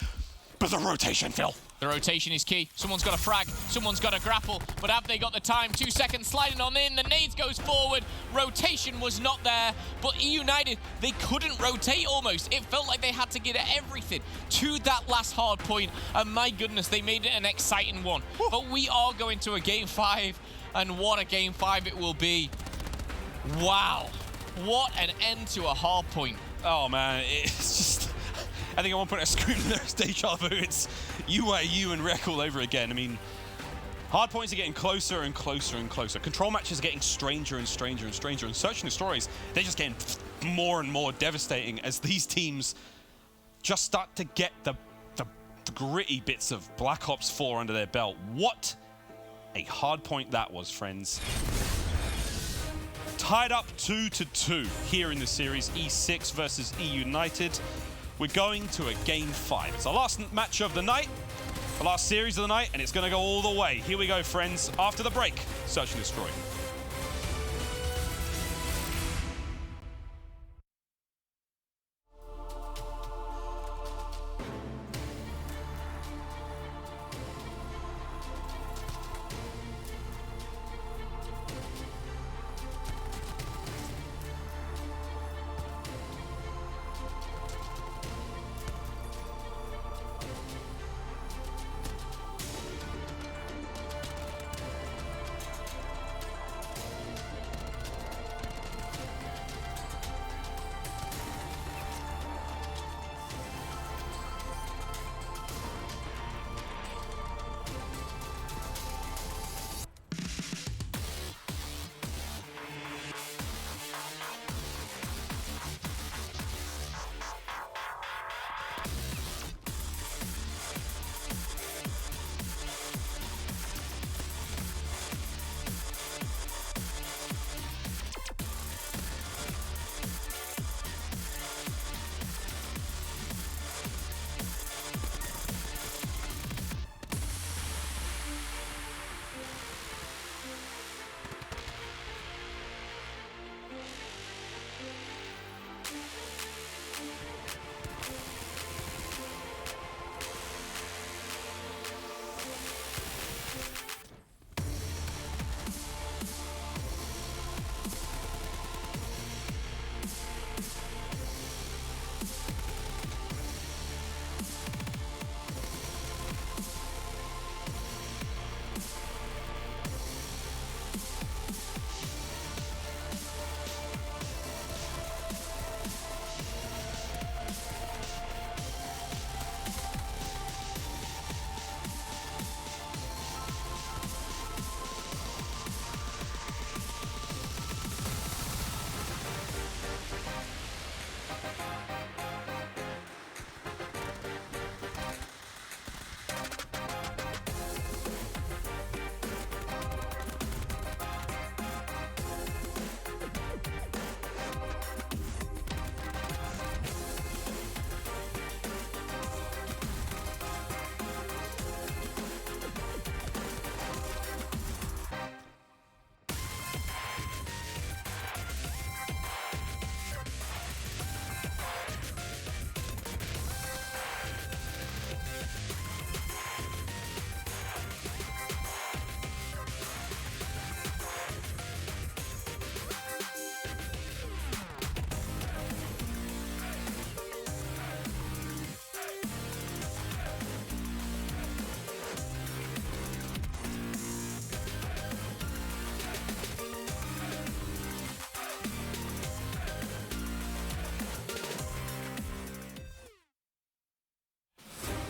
But the rotation, Phil. The rotation is key. Someone's got a frag. Someone's got a grapple. But have they got the time? 2 seconds sliding on in. The nades goes forward. Rotation was not there. But eUnited, they couldn't rotate almost. It felt like they had to get everything to that last hard point. And my goodness, they made it an exciting one. Woo. But we are going to a game 5. And what a game 5 it will be. Wow. What an end to a hard point. Oh, man. It's just... I think at one point I screamed there's deja vu. It's UAU and Rec all over again. I mean, hard points are getting closer and closer and closer. Control matches are getting stranger and stranger and stranger. And Search-and-Destroys, they're just getting more and more devastating as these teams just start to get the gritty bits of Black Ops 4 under their belt. What a hard point that was, friends. Tied up 2-2 here in the series, E6 versus eUnited. We're going to a game 5. It's the last match of the night, the last series of the night, and it's going to go all the way. Here we go, friends. After the break, Search and Destroy.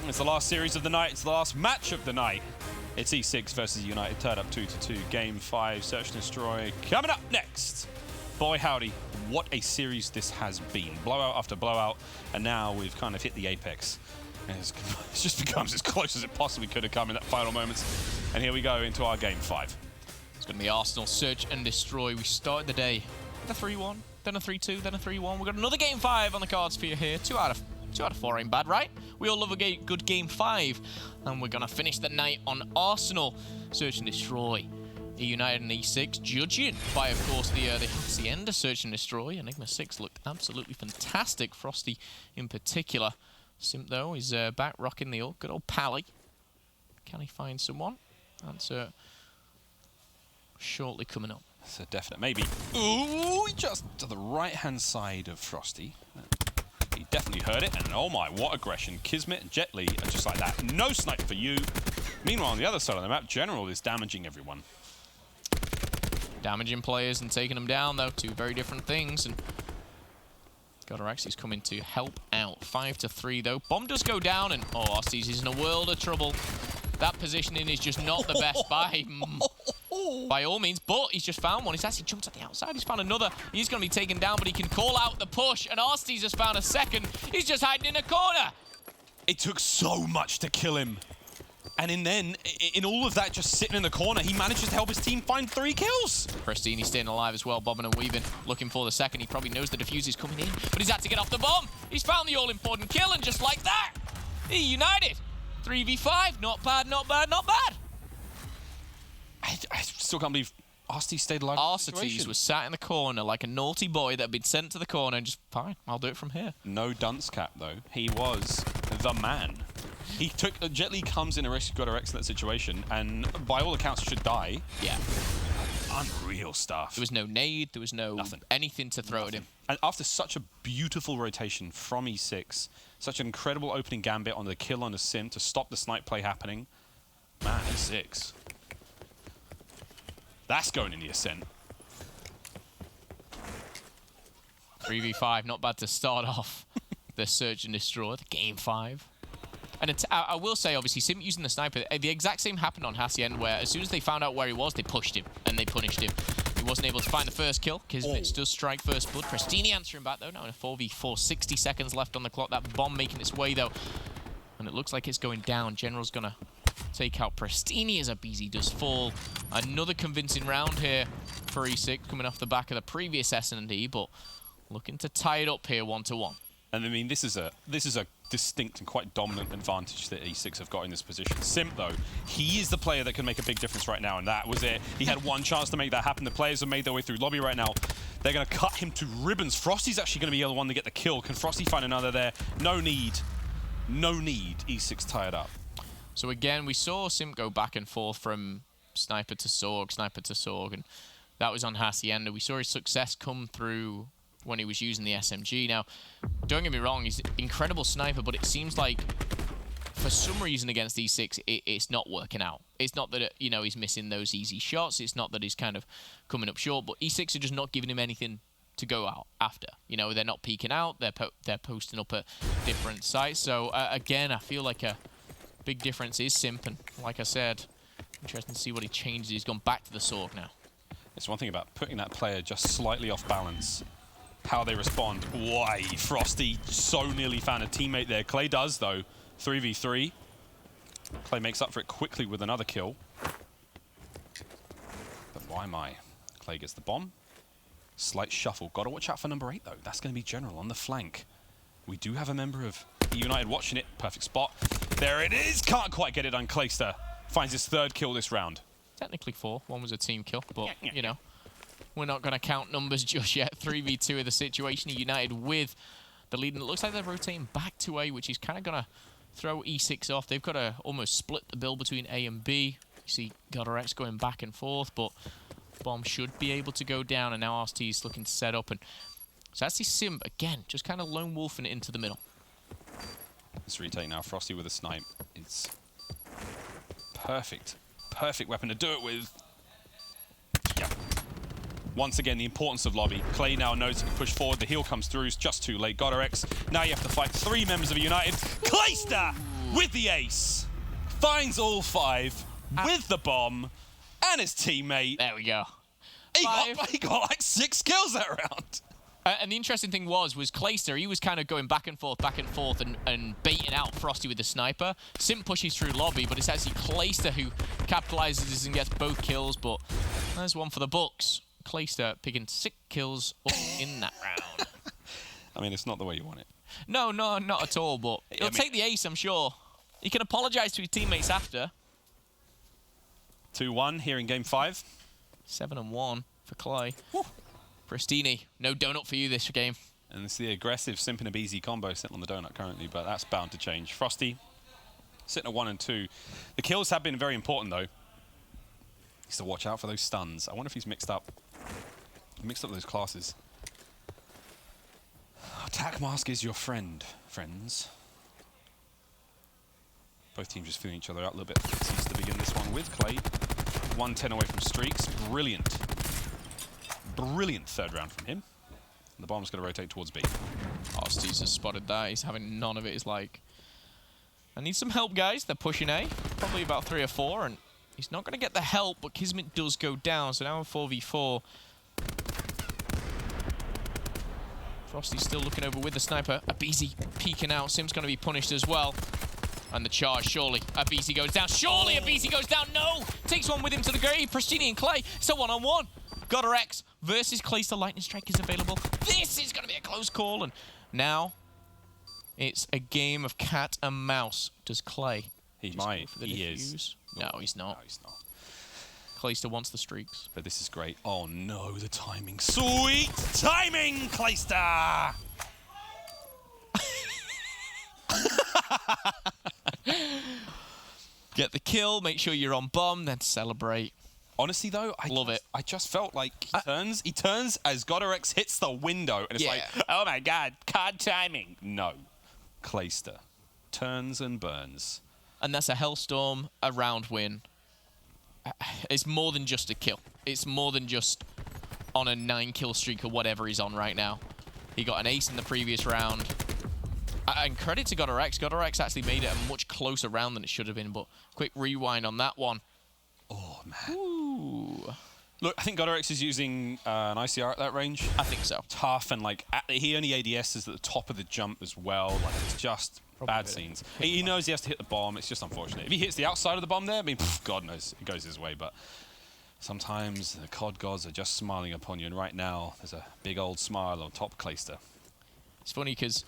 It's the last series of the night. It's the last match of the night. It's E6 versus United, tied up 2-2. Game 5, Search and Destroy. Coming up next. Boy, howdy, what a series this has been. Blowout after blowout, and now we've kind of hit the apex. And it just becomes as close as it possibly could have come in that final moments. And here we go into our Game 5. It's going to be Arsenal Search and Destroy. We started the day with a 3-1, then a 3-2, then a 3-1. We've got another Game 5 on the cards for you here. 2 out of 4 ain't bad, right? We all love a good Game 5. And we're going to finish the night on Arsenal Search and Destroy. eUnited and E6 judging by, of course, the Hacienda Search and Destroy. Enigma6 looked absolutely fantastic. Frosty in particular. Simp, though, is back rocking the good old Pally. Can he find someone? That's shortly coming up. That's a definite maybe. Ooh, just to the right-hand side of Frosty. He definitely heard it, and oh my, what aggression. Kismet and Jet Li are just like that. No snipe for you. Meanwhile, on the other side of the map, General is damaging everyone. Damaging players and taking them down, though. 2 very different things. And Godorex is coming to help out. 5-3, though. Bomb does go down, and oh, Arcees is in a world of trouble. That positioning is just not the best by all means, but he's just found one. He's actually jumped at the outside. He's found another. He's going to be taken down, but he can call out the push, and Arcees has found a second. He's just hiding in a corner. It took so much to kill him. And in all of that, just sitting in the corner, he manages to help his team find 3 kills. Prestini staying alive as well, bobbing and weaving, looking for the second. He probably knows the defuse is coming in, but he's had to get off the bomb. He's found the all-important kill, and just like that, eUnited 3v5. Not bad, not bad, not bad. I still can't believe Arcees stayed alive. Arcees was sat in the corner like a naughty boy that had been sent to the corner and just, fine, I'll do it from here. No dunce cap, though. He was the man. He took... Jet Li comes in a Godorex in that situation, and by all accounts should die. Yeah. Unreal stuff. There was no nade, there was no anything to throw at him. And after such a beautiful rotation from E6, such an incredible opening gambit on the kill on the sim to stop the snipe play happening, man, E6. That's going in the Ascent. 3v5, not bad to start off the Search and Destroy, the Game 5. And I will say, obviously, Sim using the sniper, the exact same happened on Hacienda, where as soon as they found out where he was, they pushed him and they punished him. He wasn't able to find the first kill. Kismet does strike first blood. Prestini answering back, though. Now in a 4v4, 60 seconds left on the clock. That bomb making its way, though. And it looks like it's going down. General's going to take out Prestini as a BZ does fall. Another convincing round here for E6, coming off the back of the previous S&D, but looking to tie it up here 1-1. And I mean, this is a distinct and quite dominant advantage that E6 have got in this position. Simp, though, he is the player that can make a big difference right now, and that was it. He had one chance to make that happen. The players have made their way through lobby right now. They're going to cut him to ribbons. Frosty's actually going to be the one to get the kill. Can Frosty find another there? No need. No need. E6 tied up. So again, we saw Simp go back and forth from sniper to Sorg, and that was on Hacienda. We saw his success come through when he was using the SMG. Now, don't get me wrong, he's an incredible sniper, but it seems like for some reason against E6, it's not working out. It's not that, you know, he's missing those easy shots. It's not that he's kind of coming up short, but E6 are just not giving him anything to go out after. You know, they're not peeking out. They're posting up at different sites. So, again, I feel like a big difference is Simp, and like I said, interesting to see what he changes. He's gone back to the Sorg now. It's one thing about putting that player just slightly off balance. How they respond. Why? Frosty so nearly found a teammate there. Clay does, though. 3v3. Clay makes up for it quickly with another kill. But why am I? Clay gets the bomb. Slight shuffle. Gotta watch out for number 8, though. That's going to be General on the flank. We do have a member of eUnited watching it. Perfect spot. There it is. Can't quite get it done. Clayster finds his 3rd kill this round. Technically 4. One was a team kill, but, you know, we're not going to count numbers just yet. 3v2 of the situation. United with the lead. And it looks like they're rotating back to A, which is kind of going to throw E6 off. They've got to almost split the bill between A and B. You see Godorex going back and forth, but bomb should be able to go down. And now RST's looking to set up. And so that's the Simp, again, just kind of lone wolfing it into the middle. This retake now. Frosty with a snipe. It's perfect. Perfect weapon to do it with. Yep. Once again, the importance of lobby. Clay now knows he can push forward. The heal comes through. It's just too late. Godorex. Now you have to fight 3 members of United. Clayster with the ace. Finds all 5 with the bomb and his teammate. There we go. He got like 6 kills that round. And the interesting thing was Clayster, he was kind of going back and forth, and baiting out Frosty with the sniper. Simp pushes through lobby, but it's actually Clayster who capitalizes and gets both kills, but there's one for the books. Clayster picking 6 kills all in that round. I mean, it's not the way you want it. No, not at all, but he'll take the ace, I'm sure. He can apologize to his teammates after. 2-1 here in game 5. 7-1 for Clay. Woo. Pristini, no donut for you this game. And it's the aggressive Simp and Abizi combo sitting on the donut currently, but that's bound to change. Frosty sitting at 1 and 2. The kills have been very important, though. He's to watch out for those stuns. I wonder if he's mixed up those classes. Attack Mask is your friend, friends. Both teams just feeling each other out a little bit. Seems to begin this one with Clay. 1-10 away from streaks. Brilliant. Brilliant third round from him. And the bomb's going to rotate towards B. Oh, Steve's has spotted that. He's having none of it. He's like, I need some help, guys. They're pushing A. Probably about 3 or 4. And he's not going to get the help, but Kismet does go down. So now a 4v4. Frosty's still looking over with the sniper. Abizi peeking out. Sim's going to be punished as well. And the charge, surely. Abizi goes down. Surely Abizi goes down. No! Takes one with him to the grave. Pristini and Clay. It's a one-on-one. Godder X versus Clayster. Lightning Strike is available. This is going to be a close call. And now it's a game of cat and mouse. Does Clay? He might. He is. No, he's not. No, he's not. Clayster wants the streaks. But this is great. Oh no, the timing. Sweet timing, Clayster! Get the kill, make sure you're on bomb, then celebrate. Honestly though, I just felt like he turns as Godder X hits the window and it's like, oh my god, card timing. No. Clayster turns and burns. And that's a Hellstorm, a round win. It's more than just a kill. It's more than just on a 9-kill streak or whatever he's on right now. He got an ace in the previous round. And credit to Godder X. Godder X actually made it a much closer round than it should have been, but quick rewind on that one. Oh, man. Ooh. Look, I think Godder X is using an ICR at that range. I think so. Tough, and like he only ADSs at the top of the jump as well. Like, it's just bad scenes. He knows he has to hit the bomb. It's just unfortunate. If he hits the outside of the bomb there, I mean, God knows, it goes his way. But sometimes the COD gods are just smiling upon you, and right now there's a big old smile on top Clayster. It's funny because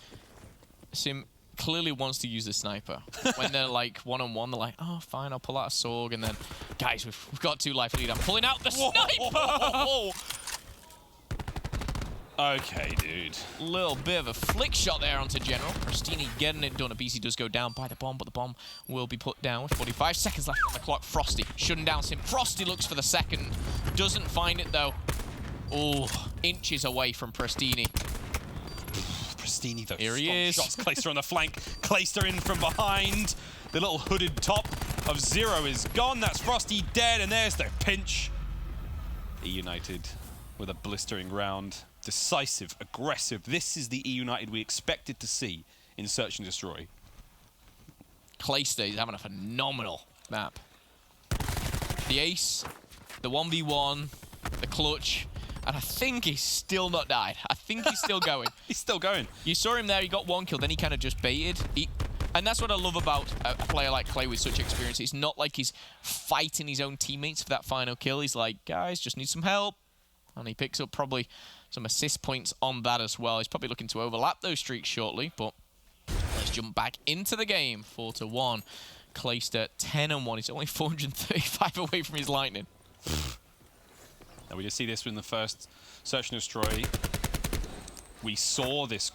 Sim clearly wants to use the sniper. When they're like one-on-one, they're like, oh, fine, I'll pull out a Sorg, and then, guys, we've got 2 life lead. I'm pulling out the sniper! Okay, dude. Little bit of a flick shot there onto General. Pristini getting it done. Abizi does go down by the bomb, but the bomb will be put down with 45 seconds left on the clock. Frosty shutting down Sim. Frosty looks for the second. Doesn't find it, though. Oh, inches away from Pristini. Pristini, though. Here he is. Shots. Clayster on the flank. Clayster in from behind. The little hooded top of Zero is gone. That's Frosty dead, and there's the pinch. eUnited with a blistering round. Decisive, aggressive. This is the eUnited we expected to see in Search and Destroy. Clayster is having a phenomenal map. The ace, the 1v1, the clutch, and I think he's still not died. I think he's still going. He's still going. You saw him there, he got 1 kill, then he kind of just baited. And that's what I love about a player like Clay with such experience. It's not like he's fighting his own teammates for that final kill. He's like, guys, just need some help. And he picks up probably some assist points on that as well. He's probably looking to overlap those streaks shortly, but let's jump back into the game. 4-1. Clayster 10-1. He's only 435 away from his Lightning. Now we just see this in the first Search and Destroy. We saw this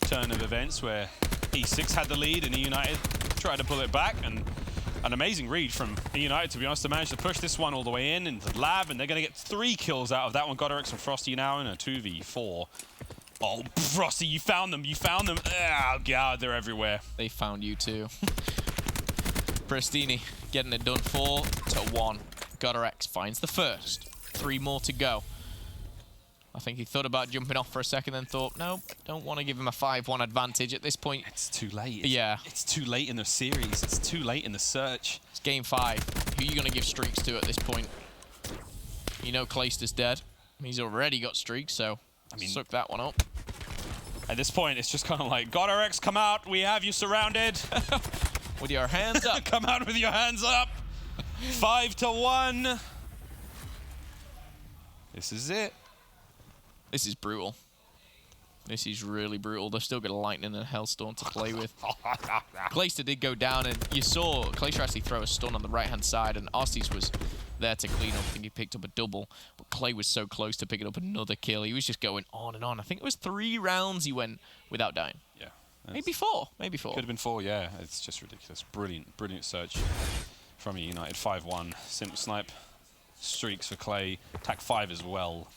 turn of events where E6 had the lead and eUnited tried to pull it back, and an amazing read from eUnited, to be honest, to manage to push this one all the way in into the lab, and they're going to get 3 kills out of that one. Godder X and Frosty now in a 2v4. Oh, Frosty, you found them. You found them. Oh, God, they're everywhere. They found you, too. Pristini getting it done 4-1. Godder X finds the first. 3 more to go. I think he thought about jumping off for a second, then thought, no, don't want to give him a 5-1 advantage at this point. It's too late. Yeah. It's too late in the series. It's too late in the search. It's game 5. Who are you going to give streaks to at this point? You know Clayster's dead. He's already got streaks, so I mean, suck that one up. At this point, it's just kind of like, God RX, come out. We have you surrounded. With your hands up. Come out with your hands up. 5-1. This is it. This is brutal. This is really brutal. They've still got a Lightning and a Hellstorm to play with. Clayster did go down, and you saw Clayster actually throw a stun on the right-hand side, and Arceus was there to clean up. I think he picked up a double, but Clay was so close to picking up another kill. He was just going on and on. I think it was 3 rounds he went without dying. Yeah. Maybe 4. Maybe 4. Could have been 4, yeah. It's just ridiculous. Brilliant, brilliant search from eUnited. 5-1. Simp snipe. Streaks for Clay. Attack 5 as well.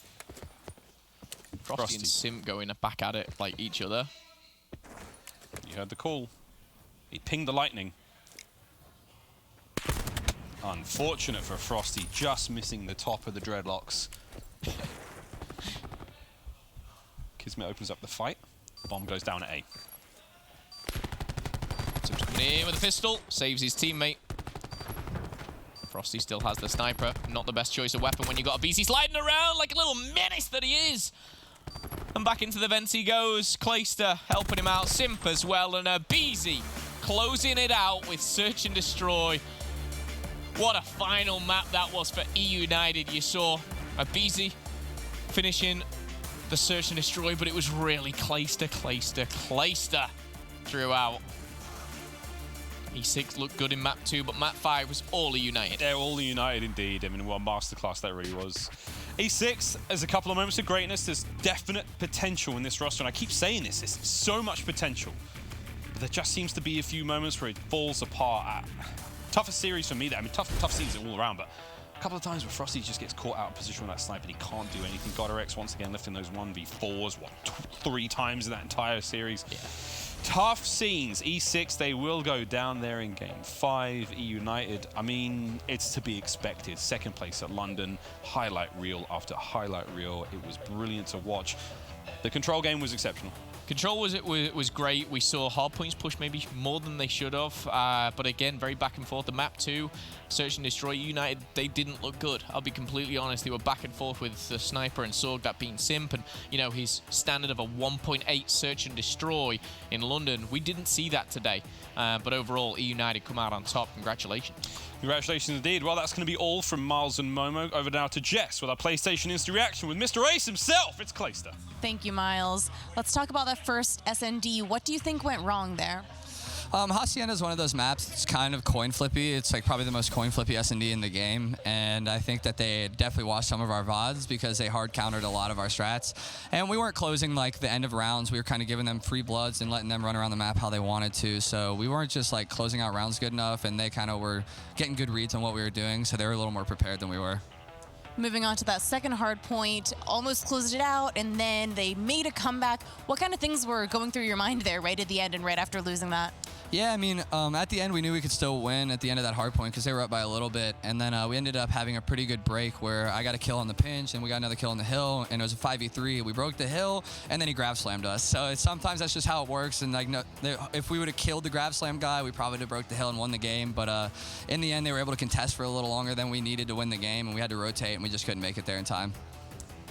Frosty and Simp going back at it like each other. You heard the call. He pinged the lightning. Unfortunate for Frosty, just missing the top of the dreadlocks. Kismet opens up the fight. Bomb goes down at A. Simp's coming in with a pistol, saves his teammate. Frosty still has the sniper. Not the best choice of weapon when you got a BC sliding around like a little menace that he is. And back into the vents he goes. Clayster helping him out. Simp as well. And a BZ closing it out with Search and Destroy. What a final map that was for eUnited. You saw a BZ finishing the Search and Destroy, but it was really Clayster throughout. E6 looked good in map 2, but map 5 was all eUnited. Yeah, all eUnited indeed. I mean, what a masterclass that really was. E6 has a couple of moments of greatness. There's definite potential in this roster, and I keep saying this. There's so much potential. But there just seems to be a few moments where it falls apart. Toughest series for me, I mean, tough season all around, but a couple of times where Frosty just gets caught out of position with that sniper and he can't do anything. God RX once again lifting those 1v4s, 3 times in that entire series. Yeah. Tough scenes. E6, they will go down there in game 5. eUnited, I mean, it's to be expected. Second place at London, highlight reel after highlight reel. It was brilliant to watch. The control game was exceptional. Control was great. We saw hardpoints push maybe more than they should have, but again, very back and forth. The map 2, Search and Destroy, United, they didn't look good. I'll be completely honest. They were back and forth with the sniper and Sorg, that being Simp, and you know, his standard of a 1.8 Search and Destroy in London. We didn't see that today, but overall, eUnited come out on top. Congratulations. Congratulations indeed. Well, that's going to be all from Miles and Momo. Over now to Jess with our PlayStation Instant Reaction with Mr. Ace himself. It's Clayster. Thank you, Miles. Let's talk about that first SND. What do you think went wrong there? Hacienda is one of those maps. It's kind of coin flippy. It's like probably the most coin flippy S&D in the game, and I think that they definitely watched some of our VODs because they hard countered a lot of our strats, and we weren't closing like the end of rounds. We were kind of giving them free bloods and letting them run around the map how they wanted to, so we weren't just like closing out rounds good enough, and they kind of were getting good reads on what we were doing, so they were a little more prepared than we were. Moving on to that second hard point, almost closed it out, and then they made a comeback. What kind of things were going through your mind there right at the end and right after losing that? Yeah, I mean, at the end, we knew we could still win at the end of that hard point because they were up by a little bit. And then we ended up having a pretty good break where I got a kill on the pinch and we got another kill on the hill, and it was a 5v3. We broke the hill, and then he grab slammed us. So sometimes that's just how it works. And like, no, if we would have killed the grab slam guy, we probably would have broke the hill and won the game. But in the end, they were able to contest for a little longer than we needed to win the game, and we had to rotate, and we just couldn't make it there in time.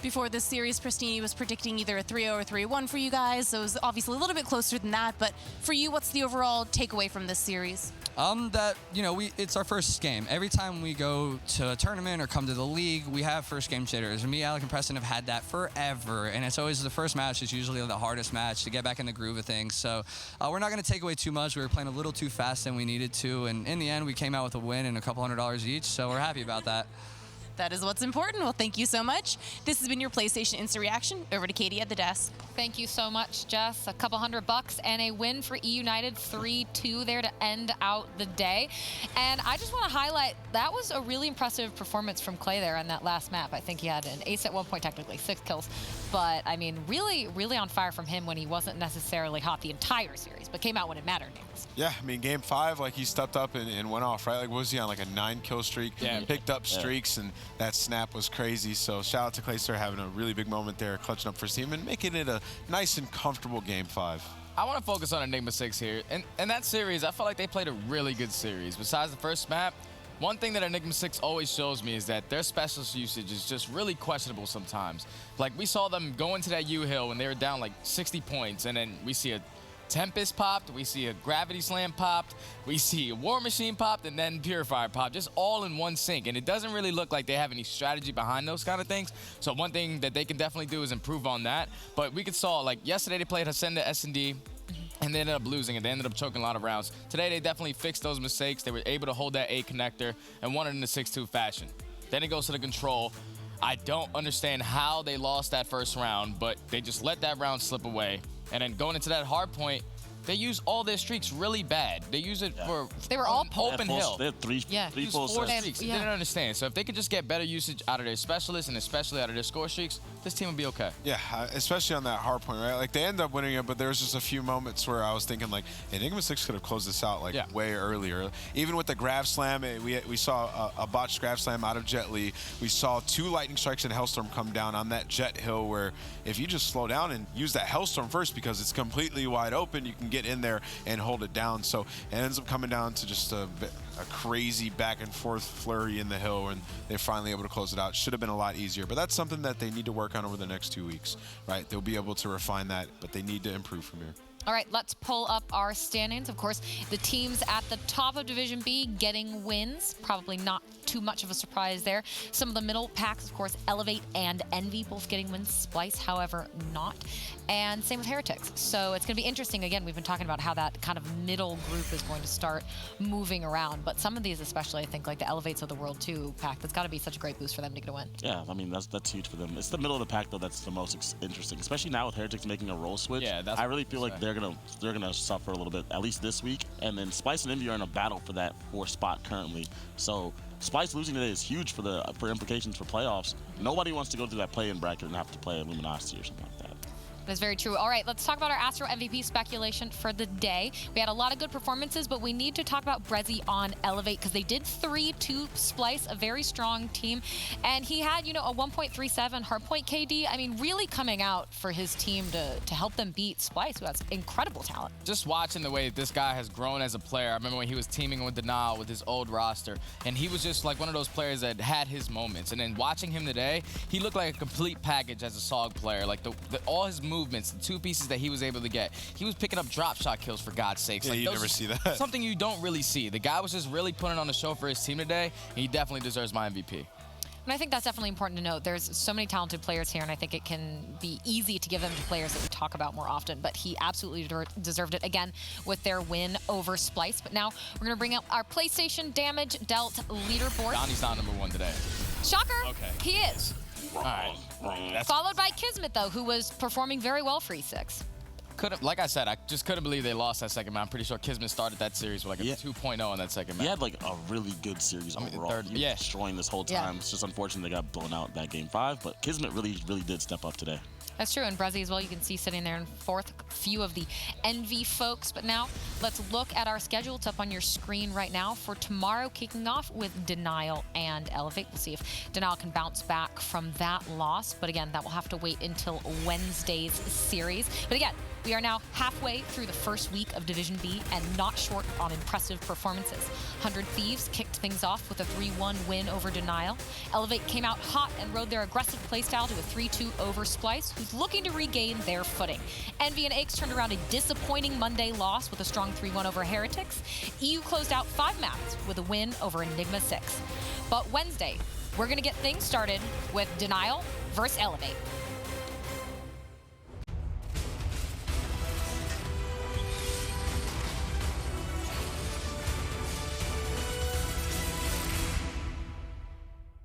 Before this series, Pristini was predicting either a 3-0 or 3-1 for you guys, so it was obviously a little bit closer than that, but for you, what's the overall takeaway from this series? That, you know, it's our first game. Every time we go to a tournament or come to the league, we have first game jitters. And me, Alec, and Preston have had that forever, and it's always the first match is usually the hardest match to get back in the groove of things. So we're not going to take away too much. We were playing a little too fast than we needed to, and in the end, we came out with a win and a couple $100 each, so we're happy about that. That is what's important. Well, thank you so much. This has been your PlayStation Instant Reaction. Over to Katie at the desk. Thank you so much, Jess. A couple $100 and a win for eUnited, 3-2 there to end out the day. And I just want to highlight, that was a really impressive performance from Clay there on that last map. I think he had an ace at one point, technically 6 kills. But, I mean, really, really on fire from him when he wasn't necessarily hot the entire series, but came out when it mattered. Yeah, I mean, game 5, like, he stepped up and went off, right? Like, what was he on, like a 9-kill streak? Yeah. Picked up streaks, and that snap was crazy. So shout out to Clayster having a really big moment there, clutching up for his team and making it a nice and comfortable Game 5. I want to focus on Enigma6 here. And that series, I felt like they played a really good series. Besides the first map, one thing that Enigma6 always shows me is that their specialist usage is just really questionable sometimes. Like, we saw them go into that U-Hill when they were down like 60 points, and then we see a Tempest popped, we see a Gravity Slam popped, we see a War Machine popped, and then Purifier popped, just all in one sync. And it doesn't really look like they have any strategy behind those kind of things. So one thing that they can definitely do is improve on that. But we could saw, like, yesterday they played Hacienda S&D, and they ended up losing, and they ended up choking a lot of rounds. Today, they definitely fixed those mistakes. They were able to hold that A connector and won it in the 6-2 fashion. Then it goes to the control. I don't understand how they lost that first round, but they just let that round slip away. And then going into that hard point, they use all their streaks really bad. They use it for They were all open hill. They had three full Four sets. streaks. They didn't understand. So if they could just get better usage out of their specialists and especially out of their score streaks, this team would be okay. Yeah, especially on that hard point, right? Like, they end up winning it, but there was just a few moments where I was thinking, like, Enigma6 could have closed this out, like, way earlier. Even with the Grav Slam, we saw a botched Grav Slam out of Jet Li. We saw 2 Lightning Strikes and Hellstorm come down on that Jet Hill, where if you just slow down and use that Hellstorm first because it's completely wide open, you can get in there and hold it down. So it ends up coming down to just a crazy back and forth flurry in the hill, and they're finally able to close it out. Should have been a lot easier, but that's something that they need to work on over the next 2 weeks, right? They'll be able to refine that, but they need to improve from here. All right, let's pull up our standings. Of course, the teams at the top of Division B getting wins. Probably not too much of a surprise there. Some of the middle packs, of course, Elevate and Envy both getting wins. Splice, however, not. And same with Heretics. So it's going to be interesting. Again, we've been talking about how that kind of middle group is going to start moving around. But some of these, especially, I think, like the Elevates of the World 2 pack, that's got to be such a great boost for them to get a win. Yeah, I mean, that's huge for them. It's the middle of the pack, though, that's the most interesting, especially now with Heretics making a role switch. Yeah, I really feel like they're gonna suffer a little bit, at least this week. And then Spice and Envy are in a battle for that 4th spot currently. So Spice losing today is huge for implications for playoffs. Nobody wants to go through that play-in bracket and have to play Luminosity or something like that. That's very true. All right, let's talk about our Astro MVP speculation for the day. We had a lot of good performances, but we need to talk about Brezzy on Elevate because they did 3-2 Splice, a very strong team. And he had, you know, a 1.37 hardpoint KD. I mean, really coming out for his team to help them beat Splice, who has incredible talent. Just watching the way this guy has grown as a player. I remember when he was teaming with Denial with his old roster, and he was just like one of those players that had his moments. And then watching him today, he looked like a complete package as a SOG player. Like all his movements, the 2 pieces that he was able to get. He was picking up drop shot kills, for God's sakes. Yeah, like, you never see that. Something you don't really see. The guy was just really putting on the show for his team today, and he definitely deserves my MVP. And I think that's definitely important to note. There's so many talented players here, and I think it can be easy to give them to players that we talk about more often. But he absolutely deserved it, again, with their win over Splice. But now we're going to bring up our PlayStation damage dealt leaderboard. Donnie's not number 1 today. Shocker. Okay. He is. All right. Followed by Kismet, though, who was performing very well for E6. Like I said, I just couldn't believe they lost that second map. I'm pretty sure Kismet started that series with like a 2.0 on that second map. He had like a really good series overall. He was destroying this whole time. It's just unfortunate they got blown out that Game 5, but Kismet really did step up today. That's true, and Brezzy as well, you can see sitting there in 4th, few of the Envy folks. But now, let's look at our schedule. It's up on your screen right now for tomorrow, kicking off with Denial and Elevate. We'll see if Denial can bounce back from that loss. But again, that will have to wait until Wednesday's series. But again, we are now halfway through the first week of Division B and not short on impressive performances. 100 Thieves kicked things off with a 3-1 win over Denial. Elevate came out hot and rode their aggressive playstyle to a 3-2 over Splice, who's looking to regain their footing. Envy and Aches turned around a disappointing Monday loss with a strong 3-1 over Heretics. EU closed out 5 maps with a win over Enigma6. But Wednesday, we're going to get things started with Denial versus Elevate.